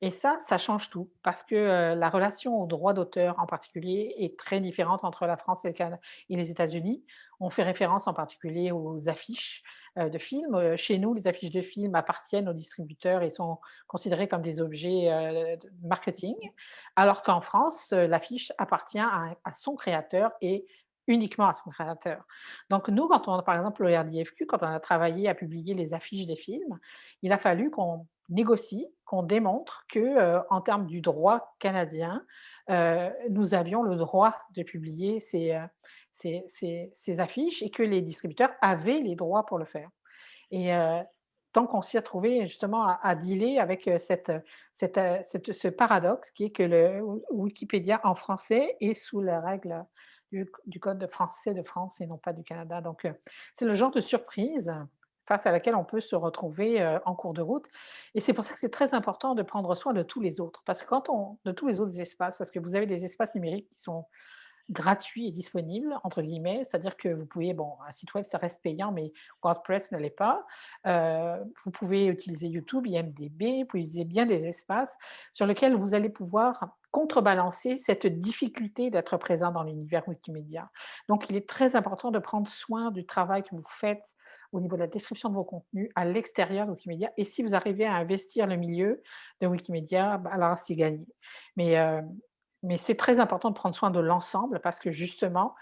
Et ça change tout parce que, la relation au droit d'auteur en particulier est très différente entre la France et le Canada et les États-Unis. On fait référence en particulier aux affiches, de films. Chez nous, les affiches de films appartiennent aux distributeurs et sont considérées comme des objets, de marketing, alors qu'en France, l'affiche appartient à son créateur et uniquement à son créateur. Donc nous, quand on par exemple, le RDFQ, quand on a travaillé à publier les affiches des films, il a fallu qu'on négocie, qu'on démontre que, en termes du droit canadien, nous avions le droit de publier ces affiches et que les distributeurs avaient les droits pour le faire. Et donc on s'y est retrouvé justement à dealer avec, ce paradoxe qui est que le Wikipédia en français est sous les règles du code de français de France et non pas du Canada. Donc c'est le genre de surprise face à laquelle on peut se retrouver, en cours de route, et c'est pour ça que c'est très important de prendre soin de tous les autres. Parce que quand on de tous les autres espaces, parce que vous avez des espaces numériques qui sont gratuit et «disponible» entre guillemets, c'est-à-dire que vous pouvez bon, un site web, ça reste payant, mais WordPress ne l'est pas. Vous pouvez utiliser YouTube, IMDb, vous pouvez utiliser bien des espaces sur lesquels vous allez pouvoir contrebalancer cette difficulté d'être présent dans l'univers Wikimédia. Donc il est très important de prendre soin du travail que vous faites au niveau de la description de vos contenus à l'extérieur de Wikimédia, et si vous arrivez à investir le milieu de Wikimédia, bah, alors c'est gagné. Mais, mais c'est très important de prendre soin de l'ensemble parce que justement,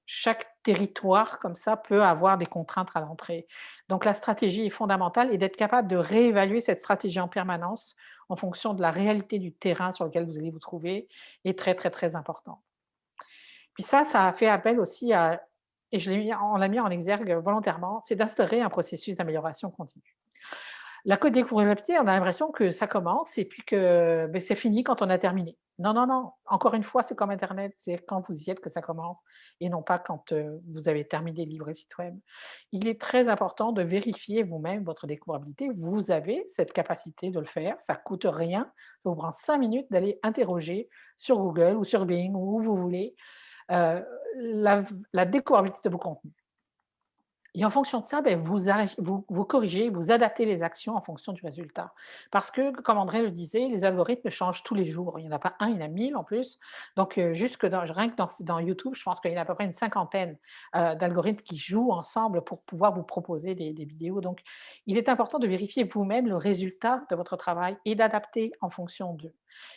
chaque territoire comme ça peut avoir des contraintes à l'entrée. Donc la stratégie est fondamentale, et d'être capable de réévaluer cette stratégie en permanence en fonction de la réalité du terrain sur lequel vous allez vous trouver est très, très, très important. Puis ça a fait appel aussi à, et on l'a mis en exergue volontairement, c'est d'instaurer un processus d'amélioration continue. La Côte des Coureurs, on a l'impression que ça commence et puis que, beh, c'est fini quand on a terminé. Non, non, non, encore une fois, c'est comme internet, c'est quand vous y êtes que ça commence et non pas quand, vous avez terminé de livrer le site web. Il est très important de vérifier vous-même votre découvrabilité. Vous avez cette capacité de le faire, ça ne coûte rien. Ça vous prend 5 minutes d'aller interroger sur Google ou sur Bing ou où vous voulez, heu, la découvrabilité de vos contenus. Et en fonction de ça, beh, vous corrigez, vous adaptez les actions en fonction du résultat. Parce que, comme André le disait, les algorithmes changent tous les jours. Il n'y en a pas un, il y en a 1000 en plus. Donc, jusque rien que dans YouTube, je pense qu'il y en a à peu près une cinquantaine, d'algorithmes qui jouent ensemble pour pouvoir vous proposer des vidéos. Donc, il est important de vérifier vous-même le résultat de votre travail et d'adapter en fonction d'eux,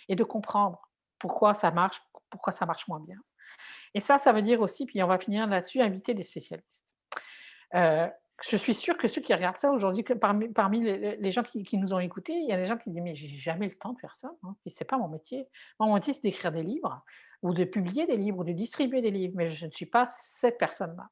et de comprendre pourquoi ça marche moins bien. Et ça veut dire aussi, puis on va finir là-dessus, inviter des spécialistes. Heu, je suis sûre que ceux qui regardent ça aujourd'hui, que parmi les gens qui nous ont écoutés, il y a des gens qui disent: «Mais j'ai jamais le temps de faire ça, moi, et c'est pas mon métier. Moi, mon métier, c'est d'écrire des livres ou de publier des livres ou de distribuer des livres, mais je ne suis pas cette personne-là».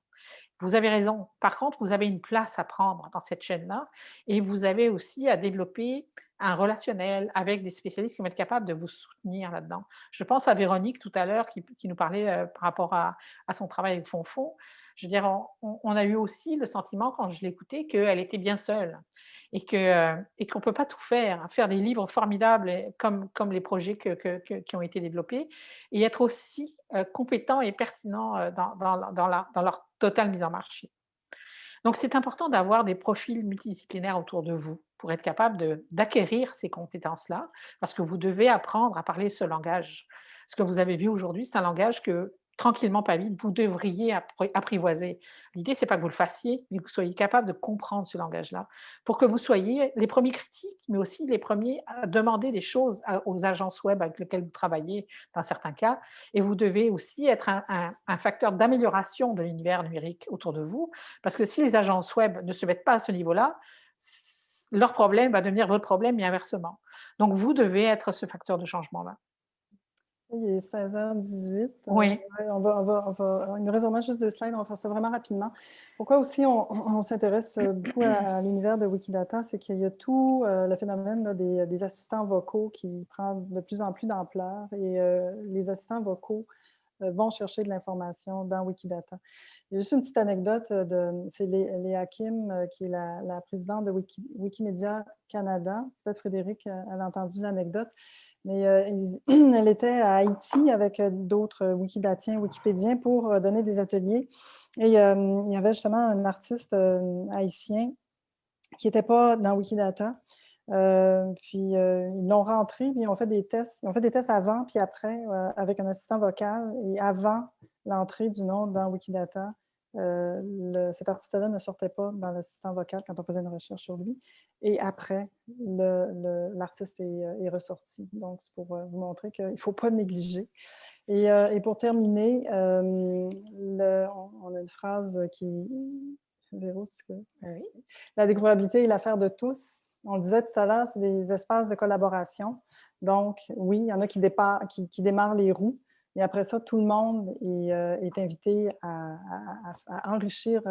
Vous avez raison. Par contre, vous avez une place à prendre dans cette chaîne-là et vous avez aussi à développer un relationnel avec des spécialistes qui vont être capables de vous soutenir là-dedans. Je pense à Véronique tout à l'heure qui nous parlait, par rapport à son travail avec Fonfon. Je veux dire, on a eu aussi le sentiment quand je l'écoutais qu'elle était bien seule et qu'on ne peut pas tout faire. Faire des livres formidables et comme les projets qui ont été développés et être aussi, compétent et pertinent, dans leur totale mise en marché. Donc c'est important d'avoir des profils multidisciplinaires autour de vous pour être capable d'acquérir ces compétences-là, parce que vous devez apprendre à parler ce langage. Ce que vous avez vu aujourd'hui, c'est un langage que, tranquillement, pas vite, vous devriez apprivoiser. L'idée, c'est pas que vous le fassiez, mais que vous soyez capable de comprendre ce langage-là, pour que vous soyez les premiers critiques, mais aussi les premiers à demander des choses aux agences web avec lesquelles vous travaillez, dans certains cas. Et vous devez aussi être un facteur d'amélioration de l'univers numérique autour de vous, parce que si les agences web ne se mettent pas à ce niveau-là, leur problème va devenir votre problème et inversement. Donc, vous devez être ce facteur de changement-là. Il est 16h18. Oui. Ouais, il nous reste vraiment juste 2 slides, on va faire ça vraiment rapidement. Pourquoi aussi on s'intéresse beaucoup à l'univers de Wikidata, c'est qu'il y a tout le phénomène là, des assistants vocaux qui prend de plus en plus d'ampleur et les assistants vocaux vont chercher de l'information dans Wikidata. Il y a juste une petite anecdote, c'est Léa Kim, qui est la présidente de Wikimedia Canada. Peut-être Frédéric, elle a entendu l'anecdote, mais elle était à Haïti avec d'autres Wikidatiens, Wikipédiens pour donner des ateliers. Et il y avait justement un artiste haïtien qui n'était pas dans Wikidata. Puis ils l'ont rentré, puis ils ont fait des tests. Ils ont fait des tests avant puis après avec un assistant vocal. Et avant l'entrée du nom dans Wikidata, cet artiste-là ne sortait pas dans l'assistant vocal quand on faisait une recherche sur lui. Et après, l'artiste est ressorti. Donc, c'est pour vous montrer qu'il ne faut pas négliger. Et pour terminer, on a une phrase qui... Véro, Oui. La découvrabilité est l'affaire de tous. On le disait tout à l'heure, c'est des espaces de collaboration. Donc, oui, il y en a qui démarrent les roues, et après ça, tout le monde est invité à enrichir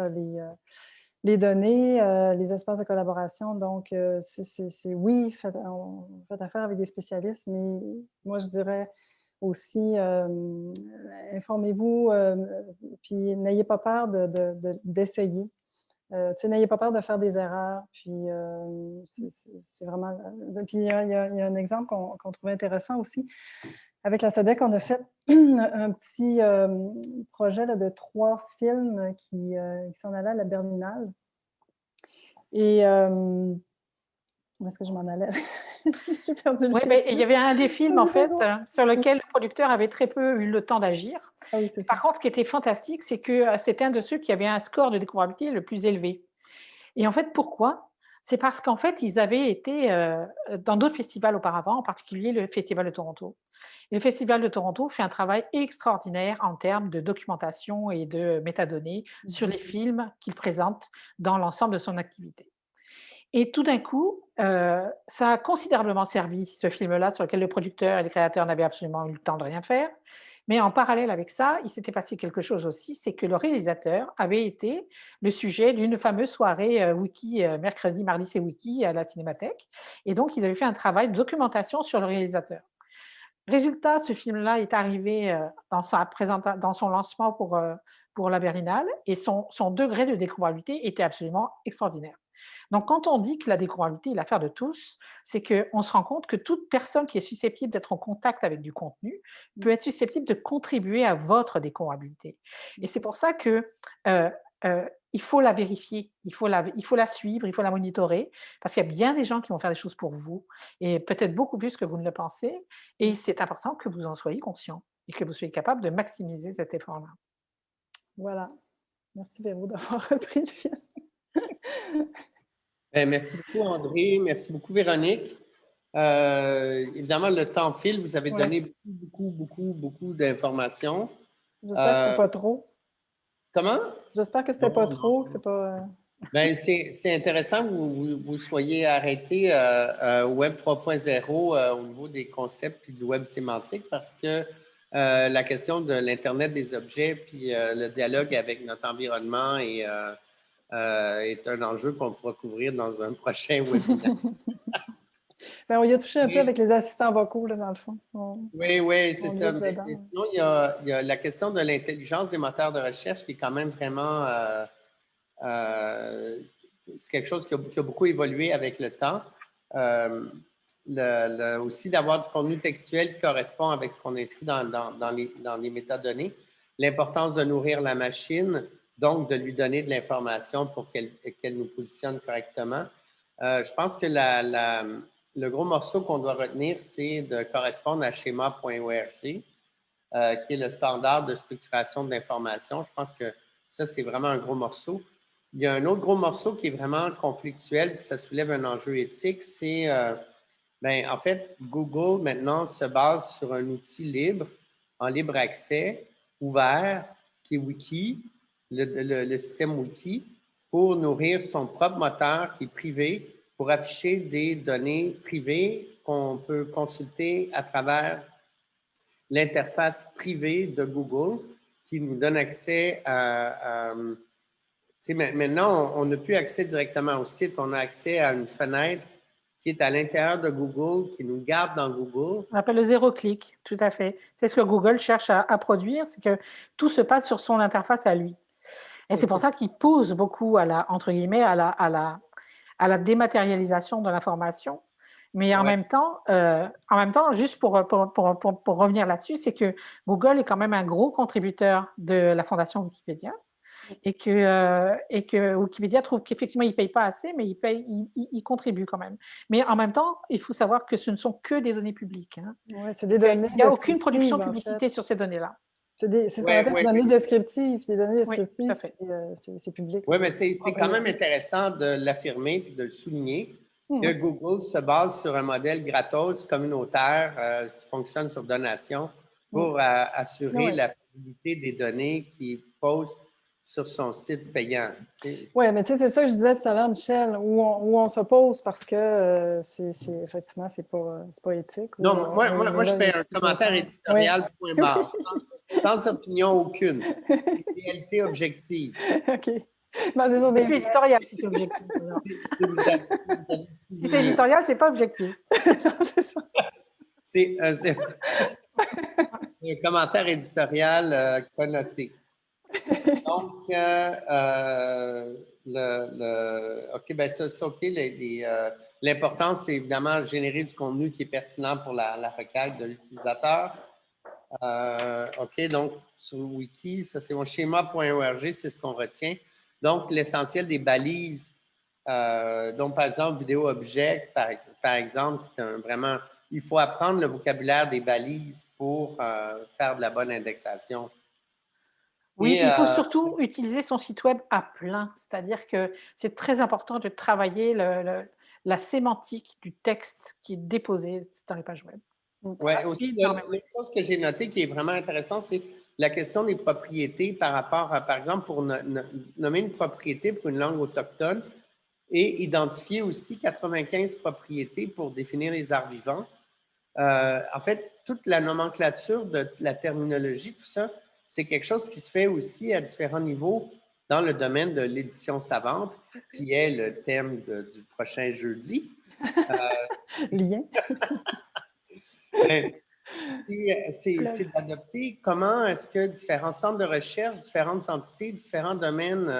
les données, les espaces de collaboration. Donc, oui, faites affaire avec des spécialistes, mais moi, je dirais aussi, informez-vous, puis n'ayez pas peur d'essayer. N'ayez pas peur de faire des erreurs. Puis, c'est vraiment... Puis, il y a un exemple qu'on trouvait intéressant aussi. Avec la SODEC, on a fait un petit projet là, de 3 films qui s'en allaient à la Berlinale. Et où est-ce que je m'en allais? J'ai perdu le Oui, fil. mais il y avait un des films, en Vas-y, fait, Véro. sur lequel le producteur avait très peu eu le temps d'agir. Ah oui, c'est ça. Par contre, ce qui était fantastique, c'est que c'était un de ceux qui avait un score de découvrabilité le plus élevé. Et en fait, pourquoi? C'est parce qu'en fait, ils avaient été, dans d'autres festivals auparavant, en particulier le Festival de Toronto. Et le Festival de Toronto fait un travail extraordinaire en termes de documentation et de métadonnées sur les films qu'il présente dans l'ensemble de son activité. Et tout d'un coup, ça a considérablement servi, ce film-là, sur lequel le producteur et les créateurs n'avaient absolument eu le temps de rien faire. Mais en parallèle avec ça, il s'était passé quelque chose aussi, c'est que le réalisateur avait été le sujet d'une fameuse soirée, wiki, mercredi, mardi, c'est wiki à la Cinémathèque, et donc ils avaient fait un travail de documentation sur le réalisateur. Résultat, ce film-là est arrivé, dans son lancement pour la Berlinale, et son degré de découvrabilité était absolument extraordinaire. Donc, quand on dit que la découvrabilité est l'affaire de tous, c'est qu'on se rend compte que toute personne qui est susceptible d'être en contact avec du contenu peut être susceptible de contribuer à votre découvrabilité. Et c'est pour ça que il faut la vérifier, il faut la suivre, il faut la monitorer, parce qu'il y a bien des gens qui vont faire des choses pour vous, et peut-être beaucoup plus que vous ne le pensez. Et c'est important que vous en soyez conscient et que vous soyez capable de maximiser cet effort-là. Voilà. Merci, Véro, d'avoir repris le fil. Merci beaucoup, André. Merci beaucoup, Véronique. Évidemment, le temps file. Vous avez donné beaucoup d'informations. J'espère que c'était pas trop. Comment? J'espère que c'était pas trop, que c'est pas... Ben, c'est intéressant que vous soyez arrêté au Web 3.0 au niveau des concepts puis du web sémantique parce que la question de l'Internet des objets puis le dialogue avec notre environnement est un enjeu qu'on pourra couvrir dans un prochain webinaire. Ben, on y a touché un peu avec les assistants vocaux, là, dans le fond. Oui, c'est On ça. glisse Mais dedans. sinon, il y a la question de l'intelligence des moteurs de recherche qui est quand même vraiment c'est quelque chose qui a beaucoup évolué avec le temps. Aussi d'avoir du contenu textuel qui correspond avec ce qu'on inscrit dans les métadonnées. L'importance de nourrir la machine, donc de lui donner de l'information pour qu'elle nous positionne correctement. Je pense que le gros morceau qu'on doit retenir, c'est de correspondre à schéma.org, qui est le standard de structuration de l'information. Je pense que ça, c'est vraiment un gros morceau. Il y a un autre gros morceau qui est vraiment conflictuel, puis ça soulève un enjeu éthique, c'est, en fait, Google maintenant se base sur un outil libre, en libre accès, ouvert, qui est Wiki, le système Wiki, pour nourrir son propre moteur qui est privé, pour afficher des données privées qu'on peut consulter à travers l'interface privée de Google, qui nous donne accès à maintenant, on n'a plus accès directement au site, on a accès à une fenêtre qui est à l'intérieur de Google, qui nous garde dans Google. On appelle le zéro clic, tout à fait. C'est ce que Google cherche à produire, c'est que tout se passe sur son interface à lui. Et c'est pour ça qu'il pousse beaucoup à la, entre guillemets, à la dématérialisation de l'information. Mais en même temps, juste pour revenir là-dessus, c'est que Google est quand même un gros contributeur de la fondation Wikipédia. Et que Wikipédia trouve qu'effectivement, il ne paye pas assez, mais il contribue quand même. Mais en même temps, il faut savoir que ce ne sont que des données publiques. Hein. Ouais, c'est des données il n'y a aucune production descriptives, en publicité fait. sur ces données-là. C'est ce qu'on appelle des données descriptives. Les données descriptives, c'est public. Oui, mais c'est quand même intéressant de l'affirmer et de le souligner que Google se base sur un modèle gratos communautaire qui fonctionne sur donation pour assurer la fiabilité des données qu'il poste sur son site payant. Oui, mais tu sais, c'est ça que je disais tout à l'heure, Michel, où on s'oppose parce que effectivement, c'est pas éthique. Non, moi, je fais un commentaire éditorial, point barre. Sans opinion aucune. Réalité objective. OK. Basé sur des faits. Éditorial, si c'est objectif. Si c'est éditorial, c'est pas objectif. C'est ça. C'est un commentaire éditorial connoté. Donc, OK, ben ça, OK. L'important, c'est évidemment générer du contenu qui est pertinent pour la requête de l'utilisateur. OK, donc, sur le wiki, ça, c'est mon schéma.org, c'est ce qu'on retient. Donc, l'essentiel des balises, donc, par exemple, vidéo object, par exemple, vraiment, il faut apprendre le vocabulaire des balises pour faire de la bonne indexation. Oui, il faut surtout utiliser son site web à plein, c'est-à-dire que c'est très important de travailler la sémantique du texte qui est déposé dans les pages web. Oui, aussi, une chose que j'ai notée qui est vraiment intéressante, c'est la question des propriétés par rapport à, par exemple, pour nommer une propriété pour une langue autochtone et identifier aussi 95 propriétés pour définir les arts vivants. En fait, toute la nomenclature de la terminologie, tout ça, c'est quelque chose qui se fait aussi à différents niveaux dans le domaine de l'édition savante, qui est le thème du prochain jeudi. Lien. C'est d'adopter comment est-ce que différents centres de recherche, différentes entités, différents domaines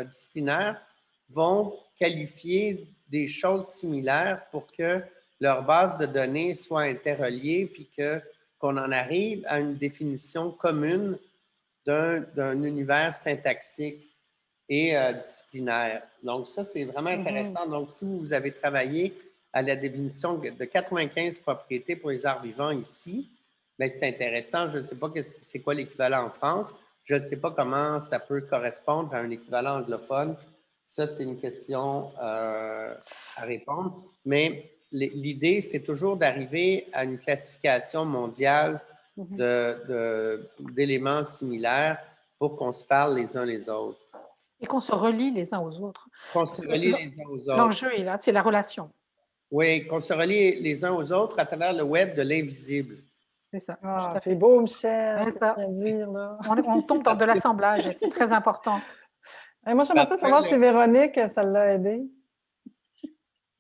disciplinaires vont qualifier des choses similaires pour que leur base de données soit interreliée puis qu'on en arrive à une définition commune d'un univers syntaxique et disciplinaire. Donc, ça, c'est vraiment intéressant. Donc, si vous avez travaillé à la définition de 95 propriétés pour les arts vivants ici, bien, c'est intéressant. Je ne sais pas c'est quoi l'équivalent en France. Je ne sais pas comment ça peut correspondre à un équivalent anglophone. Ça, c'est une question à répondre. Mais l'idée, c'est toujours d'arriver à une classification mondiale d'éléments similaires pour qu'on se parle les uns les autres. Et qu'on se relie les uns aux autres. Qu'on se Parce que relie les uns aux autres. l'enjeu est là, c'est la relation. Oui, qu'on se relie les uns aux autres à travers le web de l'invisible. C'est ça, tout Ah, à c'est fait. beau, Michel, C'est ce que tu ça. viens de dire, là. On tombe dans Parce de que, l'assemblage et c'est très important. Moi, j'aimerais parce ça que savoir si Véronique, ça l'a aidé.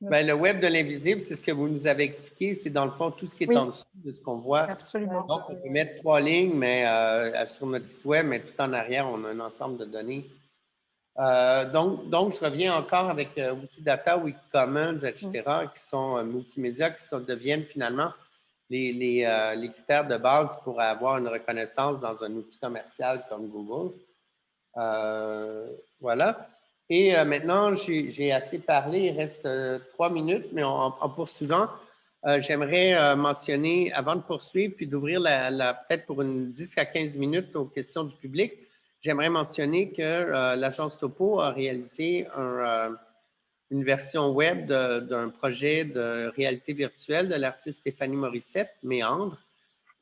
le web de l'invisible, c'est ce que vous nous avez expliqué, c'est dans le fond tout ce qui est Oui. en dessous de ce qu'on voit. Absolument. Donc, on peut mettre 3 lignes mais, sur notre site web, mais tout en arrière, on a un ensemble de données. Donc, je reviens encore avec Wikidata, Wikicommons, etc., qui sont multimédia, deviennent finalement les critères de base pour avoir une reconnaissance dans un outil commercial comme Google. Voilà. Et maintenant, j'ai assez parlé. Il reste 3 minutes, mais en poursuivant, j'aimerais mentionner, avant de poursuivre, puis d'ouvrir peut-être pour une 10 à 15 minutes aux questions du public, j'aimerais mentionner que l'agence Topo a réalisé une version web d'un projet de réalité virtuelle de l'artiste Stéphanie Morissette, Méandre,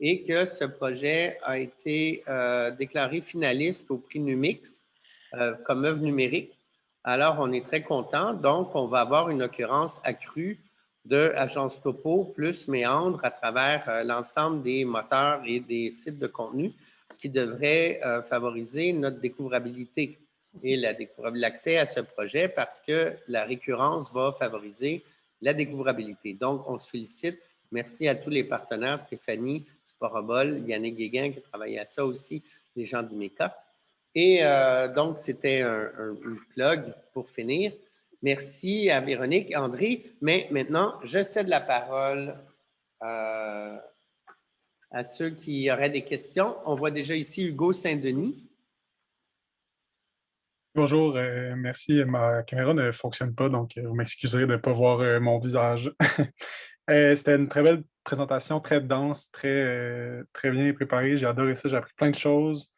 et que ce projet a été déclaré finaliste au prix Numix comme œuvre numérique. Alors, on est très content. Donc, on va avoir une occurrence accrue de Agence Topo plus Méandre à travers l'ensemble des moteurs et des sites de contenu, ce qui devrait favoriser notre découvrabilité et l'accès à ce projet parce que la récurrence va favoriser la découvrabilité. Donc, on se félicite. Merci à tous les partenaires, Stéphanie, Sporobol, Yannick Guéguin qui a travaillé à ça aussi, les gens du MECA. Et donc, c'était une plug pour finir. Merci à Véronique, André. Mais maintenant, je cède la parole à ceux qui auraient des questions. On voit déjà ici Hugo Saint-Denis. Bonjour, merci. Ma caméra ne fonctionne pas, donc vous m'excuserez de ne pas voir mon visage. C'était une très belle présentation, très dense, très bien préparée. J'ai adoré ça, j'ai appris plein de choses.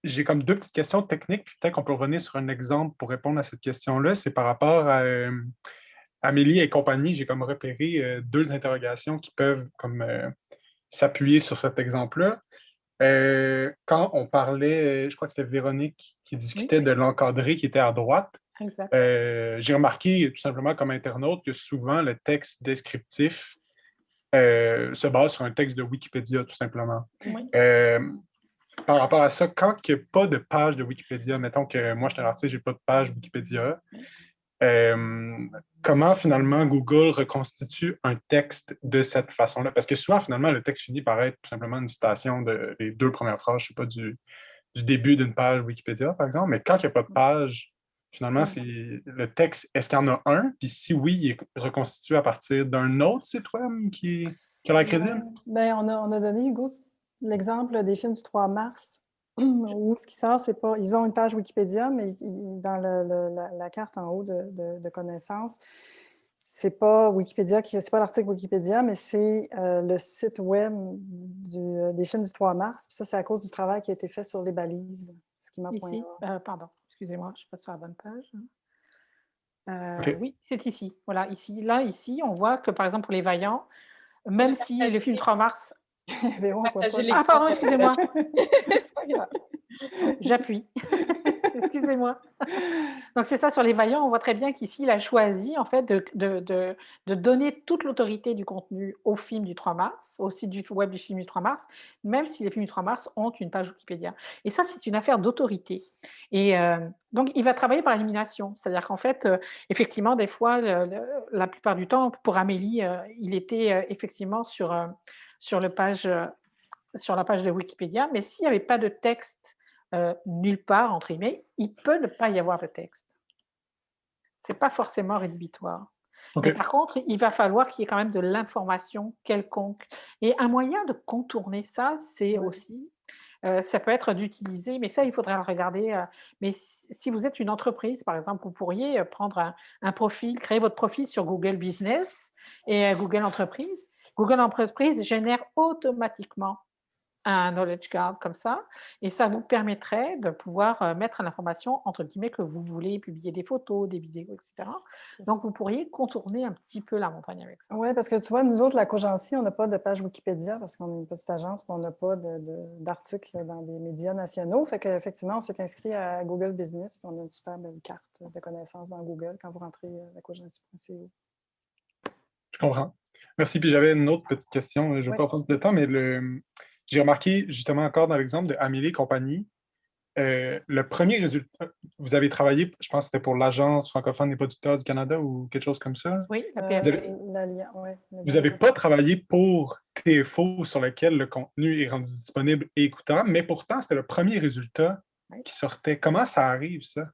J'ai comme 2 petites questions techniques, puis peut-être qu'on peut revenir sur un exemple pour répondre à cette question-là. C'est par rapport à Amélie et compagnie. J'ai comme repéré 2 interrogations qui peuvent comme s'appuyer sur cet exemple-là. Quand on parlait, je crois que c'était Véronique qui discutait de l'encadré qui était à droite, Exact. j'ai remarqué tout simplement comme internaute que souvent le texte descriptif se base sur un texte de Wikipédia, tout simplement. Oui. Par rapport à ça, quand il n'y a pas de page de Wikipédia, mettons que moi je suis un artiste, je n'ai pas de page Wikipédia, comment finalement Google reconstitue un texte de cette façon-là? Parce que souvent, finalement, le texte finit par être tout simplement une citation des 2 premières phrases, je ne sais pas, du début d'une page Wikipédia, par exemple. Mais quand il n'y a pas de page, finalement, c'est le texte, est-ce qu'il y en a un? Puis si oui, il est reconstitué à partir d'un autre site web qui a l'air crédible? Bien, on a donné, Hugo, l'exemple des films du 3 mars, où ce qui sort, c'est pas... Ils ont une page Wikipédia, mais dans la carte en haut de connaissances, c'est pas Wikipédia, c'est pas l'article Wikipédia, mais c'est le site web des films du 3 mars. Puis ça, c'est à cause du travail qui a été fait sur les balises. Ici, pardon, excusez-moi, je ne suis pas sur la bonne page. OK. Oui, c'est ici. Voilà, ici. Là, ici, on voit que, par exemple, pour les Vaillants, même si le film 3 mars... Ah, pardon, excusez-moi. J'appuie. Excusez-moi. Donc, c'est ça, sur les Vaillants, on voit très bien qu'ici, il a choisi, en fait, de donner toute l'autorité du contenu au film du 3 mars, au site du web du film du 3 mars, même si les films du 3 mars ont une page Wikipédia. Et ça, c'est une affaire d'autorité. Et donc, il va travailler par l'élimination. C'est-à-dire qu'en fait, effectivement, des fois, la plupart du temps, pour Amélie, il était effectivement sur la page de Wikipédia, mais s'il n'y avait pas de texte nulle part, entre guillemets, il peut ne pas y avoir de texte. Ce n'est pas forcément rédhibitoire. OK. Mais par contre, il va falloir qu'il y ait quand même de l'information quelconque. Et un moyen de contourner ça, c'est aussi, ça peut être d'utiliser, mais ça, il faudrait le regarder. Mais si vous êtes une entreprise, par exemple, vous pourriez prendre un profil, créer votre profil sur Google Business et Google Entreprise. Google Entreprise génère automatiquement un knowledge guard comme ça et ça vous permettrait de pouvoir, mettre l'information entre guillemets que vous voulez, publier des photos, des vidéos et cetera. C'est Donc ça. vous pourriez contourner un petit peu la montagne avec ça. Oui, parce que tu vois, nous autres, la Cogency, on n'a pas de page Wikipédia parce qu'on est une petite agence, puis on n'a pas d'articles dans des médias nationaux. Fait qu'effectivement, on s'est inscrit à Google Business, puis on a une super belle carte de connaissances dans Google quand vous rentrez lacogency.co. Je comprends. Merci. Puis j'avais une autre petite question. Je ne vais Oui. pas prendre de temps, mais j'ai remarqué justement encore dans l'exemple de Amélie et compagnie, le premier résultat, vous avez travaillé, je pense que c'était pour l'Agence francophone des producteurs du Canada ou quelque chose comme ça. Oui, la Vous PFC. Vous n'avez pas travaillé pour TFO sur lequel le contenu est rendu disponible et écoutable, mais pourtant, c'était le premier résultat Oui. qui sortait. Comment ça arrive, ça?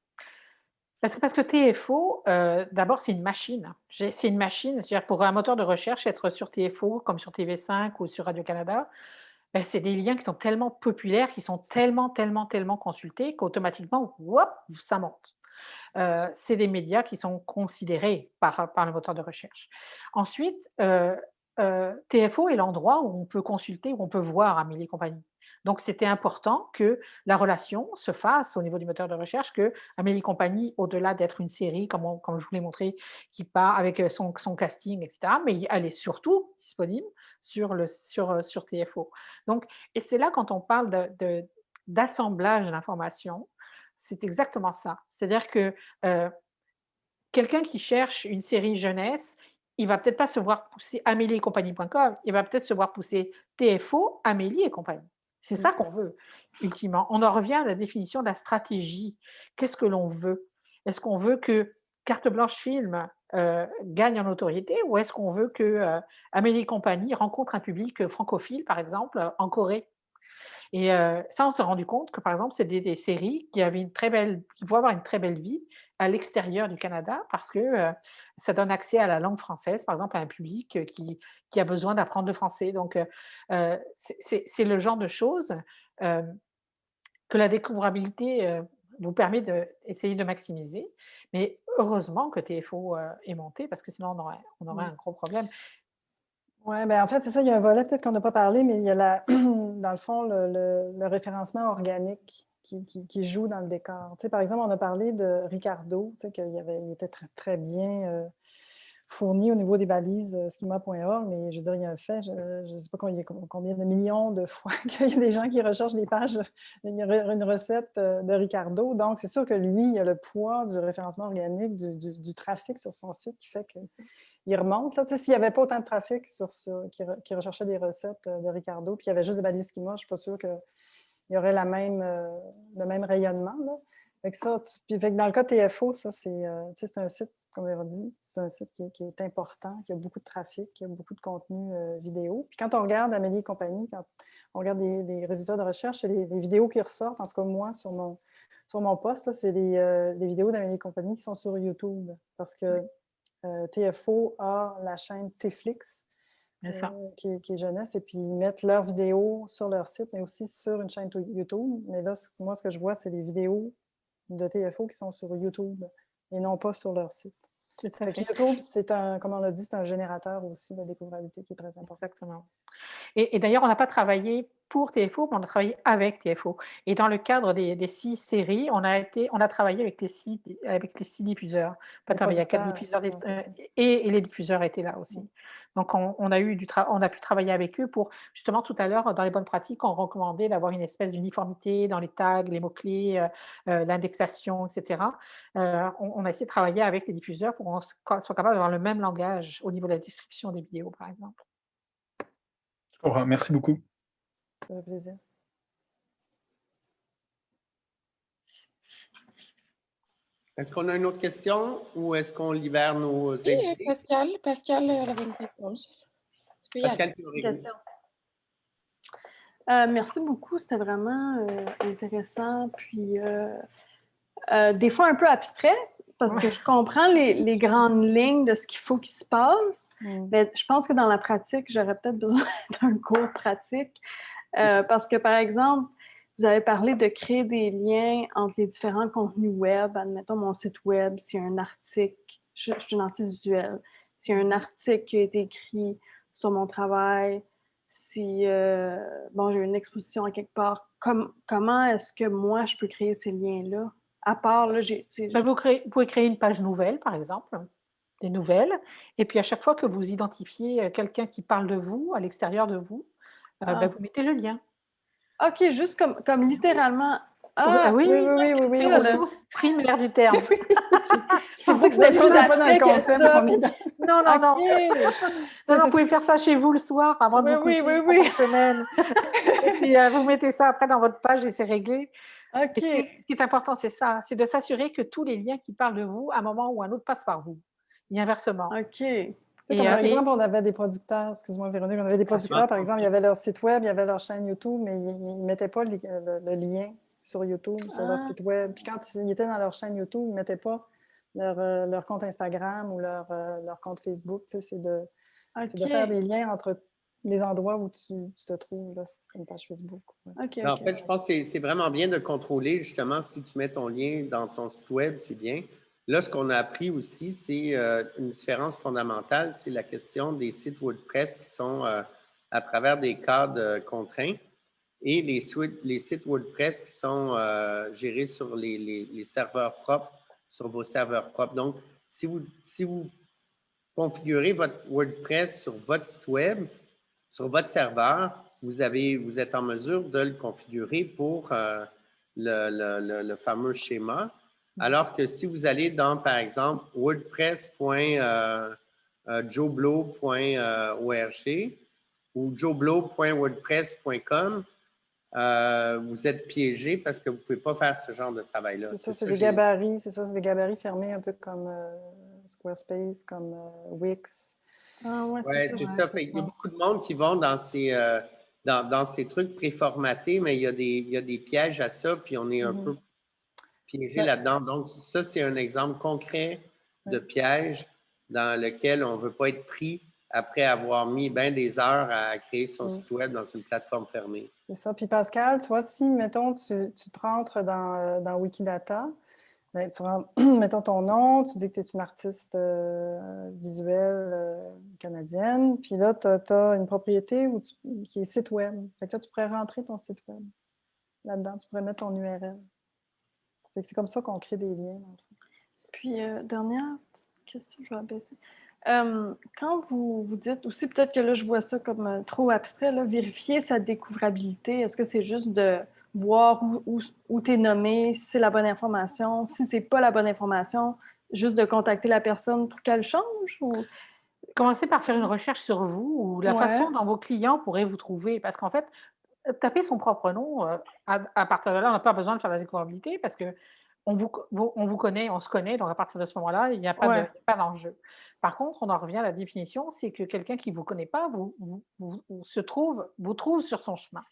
Parce que TFO, d'abord, c'est une machine. C'est une machine, c'est-à-dire pour un moteur de recherche, être sur TFO, comme sur TV5 ou sur Radio-Canada, c'est des liens qui sont tellement populaires, qui sont tellement, tellement, tellement consultés qu'automatiquement, wouop, ça monte. C'est des médias qui sont considérés par le moteur de recherche. Ensuite, TFO est l'endroit où on peut consulter, où on peut voir Amélie et compagnie. Donc, c'était important que la relation se fasse au niveau du moteur de recherche, que Amélie et compagnie, au-delà d'être une série, comme je vous l'ai montré, qui part avec son casting, etc., mais elle est surtout disponible sur TFO. Donc, et c'est là quand on parle d'assemblage d'informations, c'est exactement ça. C'est-à-dire que quelqu'un qui cherche une série jeunesse, il va peut-être pas se voir pousser amélie-et-compagnie.com, il va peut-être se voir pousser TFO, Amélie et compagnie. C'est ça qu'on veut, ultimement. On en revient à la définition de la stratégie. Qu'est-ce que l'on veut? Est-ce qu'on veut que Carte Blanche Film gagne en notoriété ou est-ce qu'on veut que Amélie et compagnie rencontre un public francophile, par exemple, en Corée? Et ça, on s'est rendu compte que, par exemple, c'est des séries qui vont avoir une très belle vie à l'extérieur du Canada parce que, ça donne accès à la langue française, par exemple, à un public, qui a besoin d'apprendre le français. Donc, c'est le genre de choses, hem, que la découvrabilité, vous permet d'essayer de maximiser. Mais heureusement que TFO, est monté parce que sinon on aurait un gros problème. Oui, ben en fait, c'est ça, il y a un volet peut-être qu'on n'a pas parlé, mais il y a dans le fond le référencement organique qui joue dans le décor. Tu sais, par exemple, on a parlé de Ricardo, tu sais, il était très, très bien fourni au niveau des balises schema.org, mais je veux dire, il y a un fait, je ne sais pas combien de millions de fois qu'il y a des gens qui recherchent les pages, une recette de Ricardo. Donc, c'est sûr que lui, il a le poids du référencement organique, du trafic sur son site qui fait que il remonte. Là. Tu sais, s'il n'y avait pas autant de trafic qui recherchait des recettes de Ricardo, puis il y avait juste des balises schema, je ne suis pas sûre qu'il y aurait le même rayonnement. Là. Fait que ça, fait que dans le cas TFO, ça, c'est un site, comme on dit, c'est un site qui est important, qui a beaucoup de trafic, qui a beaucoup de contenu vidéo. Puis quand on regarde Amélie et compagnie, quand on regarde les résultats de recherche, c'est les vidéos qui ressortent, en tout cas moi, sur mon poste, là, c'est les vidéos d'Amélie et compagnie qui sont sur YouTube. Parce que TFO a la chaîne Tflix, qui est jeunesse, et puis ils mettent leurs vidéos sur leur site, mais aussi sur une chaîne YouTube. Mais là, moi, ce que je vois, c'est les vidéos de TFO qui sont sur YouTube et non pas sur leur site. Tout à fait. YouTube, comme on l'a dit, c'est un générateur aussi de découvrabilité qui est très important. Exactement. Et d'ailleurs, on n'a pas travaillé pour TFO, mais on a travaillé avec TFO. Et dans le cadre des 6 séries, on a travaillé avec les 6 diffuseurs. On a travaillé avec 4 diffuseurs et les diffuseurs étaient là aussi. Donc on a pu travailler avec eux pour, justement, tout à l'heure, dans les bonnes pratiques, on recommandait d'avoir une espèce d'uniformité dans les tags, les mots-clés, l'indexation, etc. On a essayé de travailler avec les diffuseurs pour qu'on soit capable d'avoir le même langage au niveau de la description des vidéos, par exemple. Je comprends. Merci beaucoup. Ça fait plaisir. Est-ce qu'on a une autre question ou est-ce qu'on libère nos invités? Oui, Pascal avait une question. Tu peux y Pascal aller. Fiorelli. Merci beaucoup, c'était vraiment intéressant, puis des fois un peu abstrait, parce que je comprends les grandes lignes de ce qu'il faut qu'il se passe, mais je pense que dans la pratique, j'aurais peut-être besoin d'un cours pratique, parce que, par exemple, vous avez parlé de créer des liens entre les différents contenus web. Admettons, mon site web, s'il y a un article, je suis une artiste visuelle, s'il y a un article qui a été écrit sur mon travail, si bon, j'ai une exposition à quelque part, comment est-ce que moi, je peux créer ces liens-là? À part, là, Ben, vous pouvez créer une page nouvelle, par exemple, des nouvelles, et puis à chaque fois que vous identifiez quelqu'un qui parle de vous, à l'extérieur de vous, ben, vous mettez le lien. OK, juste comme littéralement. Oui, Ah, oui, Oui, oui, oui, oui, oui, c'est on au l'a. sens primaire du terme. C'est pensais que vous, c'était plus c'est pas dans le abstrait que concept. ça. On est dans... Non, non, non. OK. Non, non, vous pouvez faire ça chez vous le soir avant de Oui, vous oui, coucher oui, en fin oui. de semaine. Et puis vous mettez ça après dans votre page et c'est réglé. Et OK. ce qui est important, c'est ça, c'est de s'assurer que tous les liens qui parlent de vous, à un moment ou à un autre, passent par vous. Et inversement. OK. Tu sais, Et, comme par et- exemple, on avait des producteurs, excuse-moi Véronique, on avait des producteurs, par exemple, il y avait leur site web, il y avait leur chaîne YouTube, mais ils ne mettaient pas le lien sur YouTube, sur leur Ah, site web. Puis quand ils étaient dans leur chaîne YouTube, ils ne mettaient pas leur compte Instagram ou leur compte Facebook. Tu sais, c'est de faire OK. des liens entre les endroits où tu te trouves, là, si c'est une page Facebook. Ouais. OK, En OK. fait, je pense que c'est vraiment bien de contrôler, justement, si tu mets ton lien dans ton site web, c'est bien. Là, ce qu'on a appris aussi, c'est une différence fondamentale, c'est la question des sites WordPress qui sont à travers des cadres contraints et les sites WordPress qui sont gérés sur les serveurs propres, sur vos serveurs propres. Donc, si vous configurez votre WordPress sur votre site web, sur votre serveur, vous êtes en mesure de le configurer pour le fameux schéma. Alors que si vous allez dans, par exemple, wordpress.joblo.org ou joblo.wordpress.com, vous êtes piégé parce que vous ne pouvez pas faire ce genre de travail-là. C'est ça, c'est des gabarits, c'est des gabarits fermés un peu comme Squarespace, comme Wix. Ah, ouais, Oui, c'est ça. c'est Ouais, ça. c'est Il y a ça. beaucoup de monde qui vont dans ces trucs préformatés, mais il y a des pièges à ça, puis on est un peu piégé Ben, là-dedans. Donc, ça, c'est un exemple concret de piège dans lequel on ne veut pas être pris après avoir mis bien des heures à créer son site web dans une plateforme fermée. c'est ça. Puis Pascal, tu vois, si, mettons, tu te rentres dans Wikidata, ben, mettons ton nom, tu dis que tu es une artiste visuelle canadienne, puis là, tu as une propriété qui est site web. Fait que là, tu pourrais rentrer ton site web là-dedans, tu pourrais mettre ton URL. Fait que c'est comme ça qu'on crée des liens. Dans le fond. Puis, dernière petite question, je vais abaisser. Quand vous dites aussi, peut-être que là, je vois ça comme trop abstrait, là, vérifier sa découvrabilité, est-ce que c'est juste de voir où tu es nommé, si c'est la bonne information, si c'est pas la bonne information, juste de contacter la personne pour qu'elle change? Ou... Commencez par faire une recherche sur vous ou la façon dont vos clients pourraient vous trouver. Parce qu'en fait, taper son propre nom, à partir de là, on n'a pas besoin de faire la découvrabilité parce que on vous connaît, on se connaît, donc à partir de ce moment-là, il n'y a pas d'enjeu. Par contre, on en revient à la définition, c'est que quelqu'un qui ne vous connaît pas vous trouve sur son chemin.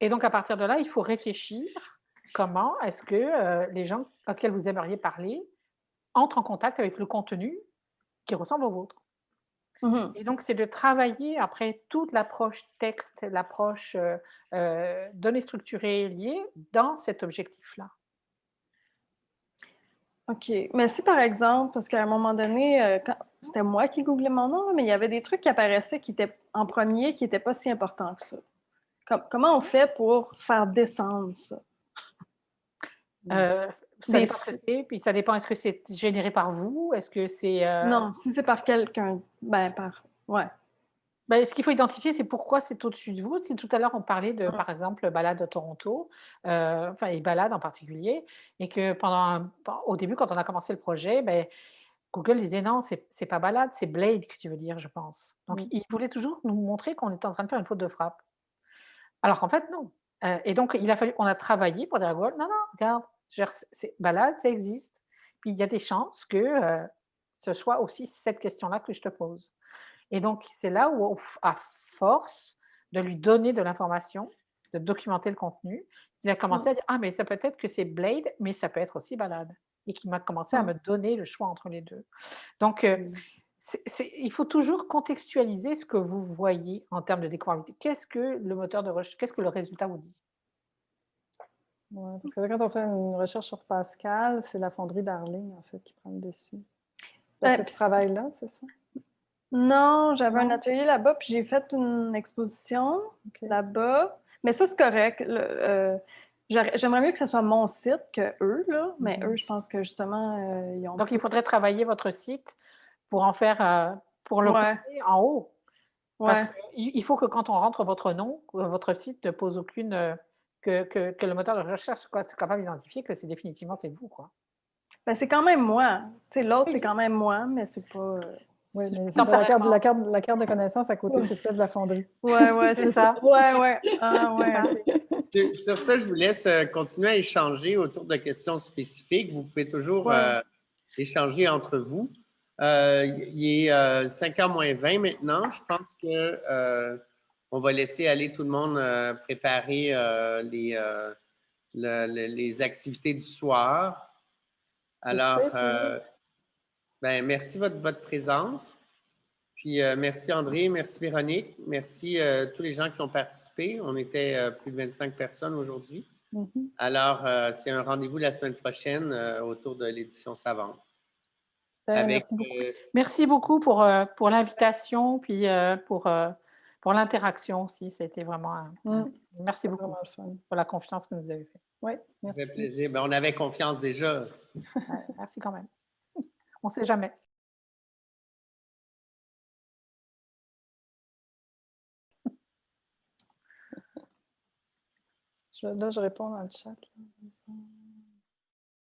Et donc, à partir de là, il faut réfléchir comment est-ce que les gens auxquels vous aimeriez parler entrent en contact avec le contenu qui ressemble au vôtre. Et donc, c'est de travailler après toute l'approche texte, l'approche données structurées liées dans cet objectif-là. OK. Mais si, par exemple, parce qu'à un moment donné, c'était moi qui googlais mon nom, mais il y avait des trucs qui apparaissaient qui étaient en premier, qui n'étaient pas si importants que ça. Comment on fait pour faire descendre ça? Ça dépend ce que c'est, puis ça dépend, est-ce que c'est généré par vous? Est-ce que c'est... Non, si c'est par quelqu'un, ouais. Ben, ce qu'il faut identifier, c'est pourquoi c'est au-dessus de vous. Si tout à l'heure, on parlait de, par exemple, Balade de Toronto, et Balade en particulier, et que au début, quand on a commencé le projet, ben, Google disait non, c'est pas Balade, c'est Blade que tu veux dire, je pense. Donc, il voulait toujours nous montrer qu'on était en train de faire une faute de frappe. Alors qu'en fait, non. Et donc, on a travaillé pour dire à Google, non, non, regarde, Balade, ça existe. Puis, il y a des chances que ce soit aussi cette question-là que je te pose. Et donc, c'est là où, à force de lui donner de l'information, de documenter le contenu, il a commencé à dire, ah, mais ça peut être que c'est Blade, mais ça peut être aussi Balade. Et qu'il m'a commencé à me donner le choix entre les deux. Donc, il faut toujours contextualiser ce que vous voyez en termes de découvrabilité. Qu'est-ce que le moteur de recherche, qu'est-ce que le résultat vous dit? Ouais, parce que là, quand on fait une recherche sur Pascal, c'est la fonderie Darling, en fait, qui prend le dessus. Parce que tu travailles là, c'est ça? Non, j'avais un Non? atelier là-bas, puis j'ai fait une exposition OK. là-bas. Mais ça, c'est correct. J'aimerais mieux que ce soit mon site que eux, là. Mais Mhm. eux, je pense que justement, ils ont Donc, il plus. faudrait travailler votre site pour en faire, pour le Ouais, coller en haut. Parce ouais. qu'il faut que quand on rentre votre nom, votre site ne pose aucune, que le moteur de recherche soit capable d'identifier que c'est définitivement c'est vous, quoi. Ben, c'est quand même moi. Tu sais, l'autre, c'est Oui, quand même moi, mais c'est pas. Oui, c'est- mais c'est ça, temporairement, la carte de connaissance à côté, Ouais, c'est celle de la fonderie. ouais, c'est c'est ça. ça, Ouais, ouais. Ah, c'est ouais, ça. OK. Sur ça, je vous laisse continuer à échanger autour de questions spécifiques. Vous pouvez toujours Ouais. échanger entre vous. Il est 5h moins 20 maintenant. Je pense que on va laisser aller tout le monde préparer les activités du soir. C'est Alors, super, Suzy. ben, merci de votre présence. Puis merci André, merci Véronique, merci tous les gens qui ont participé. On était plus de 25 personnes aujourd'hui. Mhm. Alors, c'est un rendez-vous la semaine prochaine autour de l'édition savante. Ben, Avec, merci beaucoup. Merci beaucoup pour l'invitation, puis pour l'interaction aussi. C'était vraiment merci C'était beaucoup vraiment le fun. pour la confiance que vous nous avez fait. Oui, ça fait merci. plaisir. Ben, on avait confiance déjà. Ouais, merci quand même. On ne sait jamais. Là, je réponds dans le chat. Là.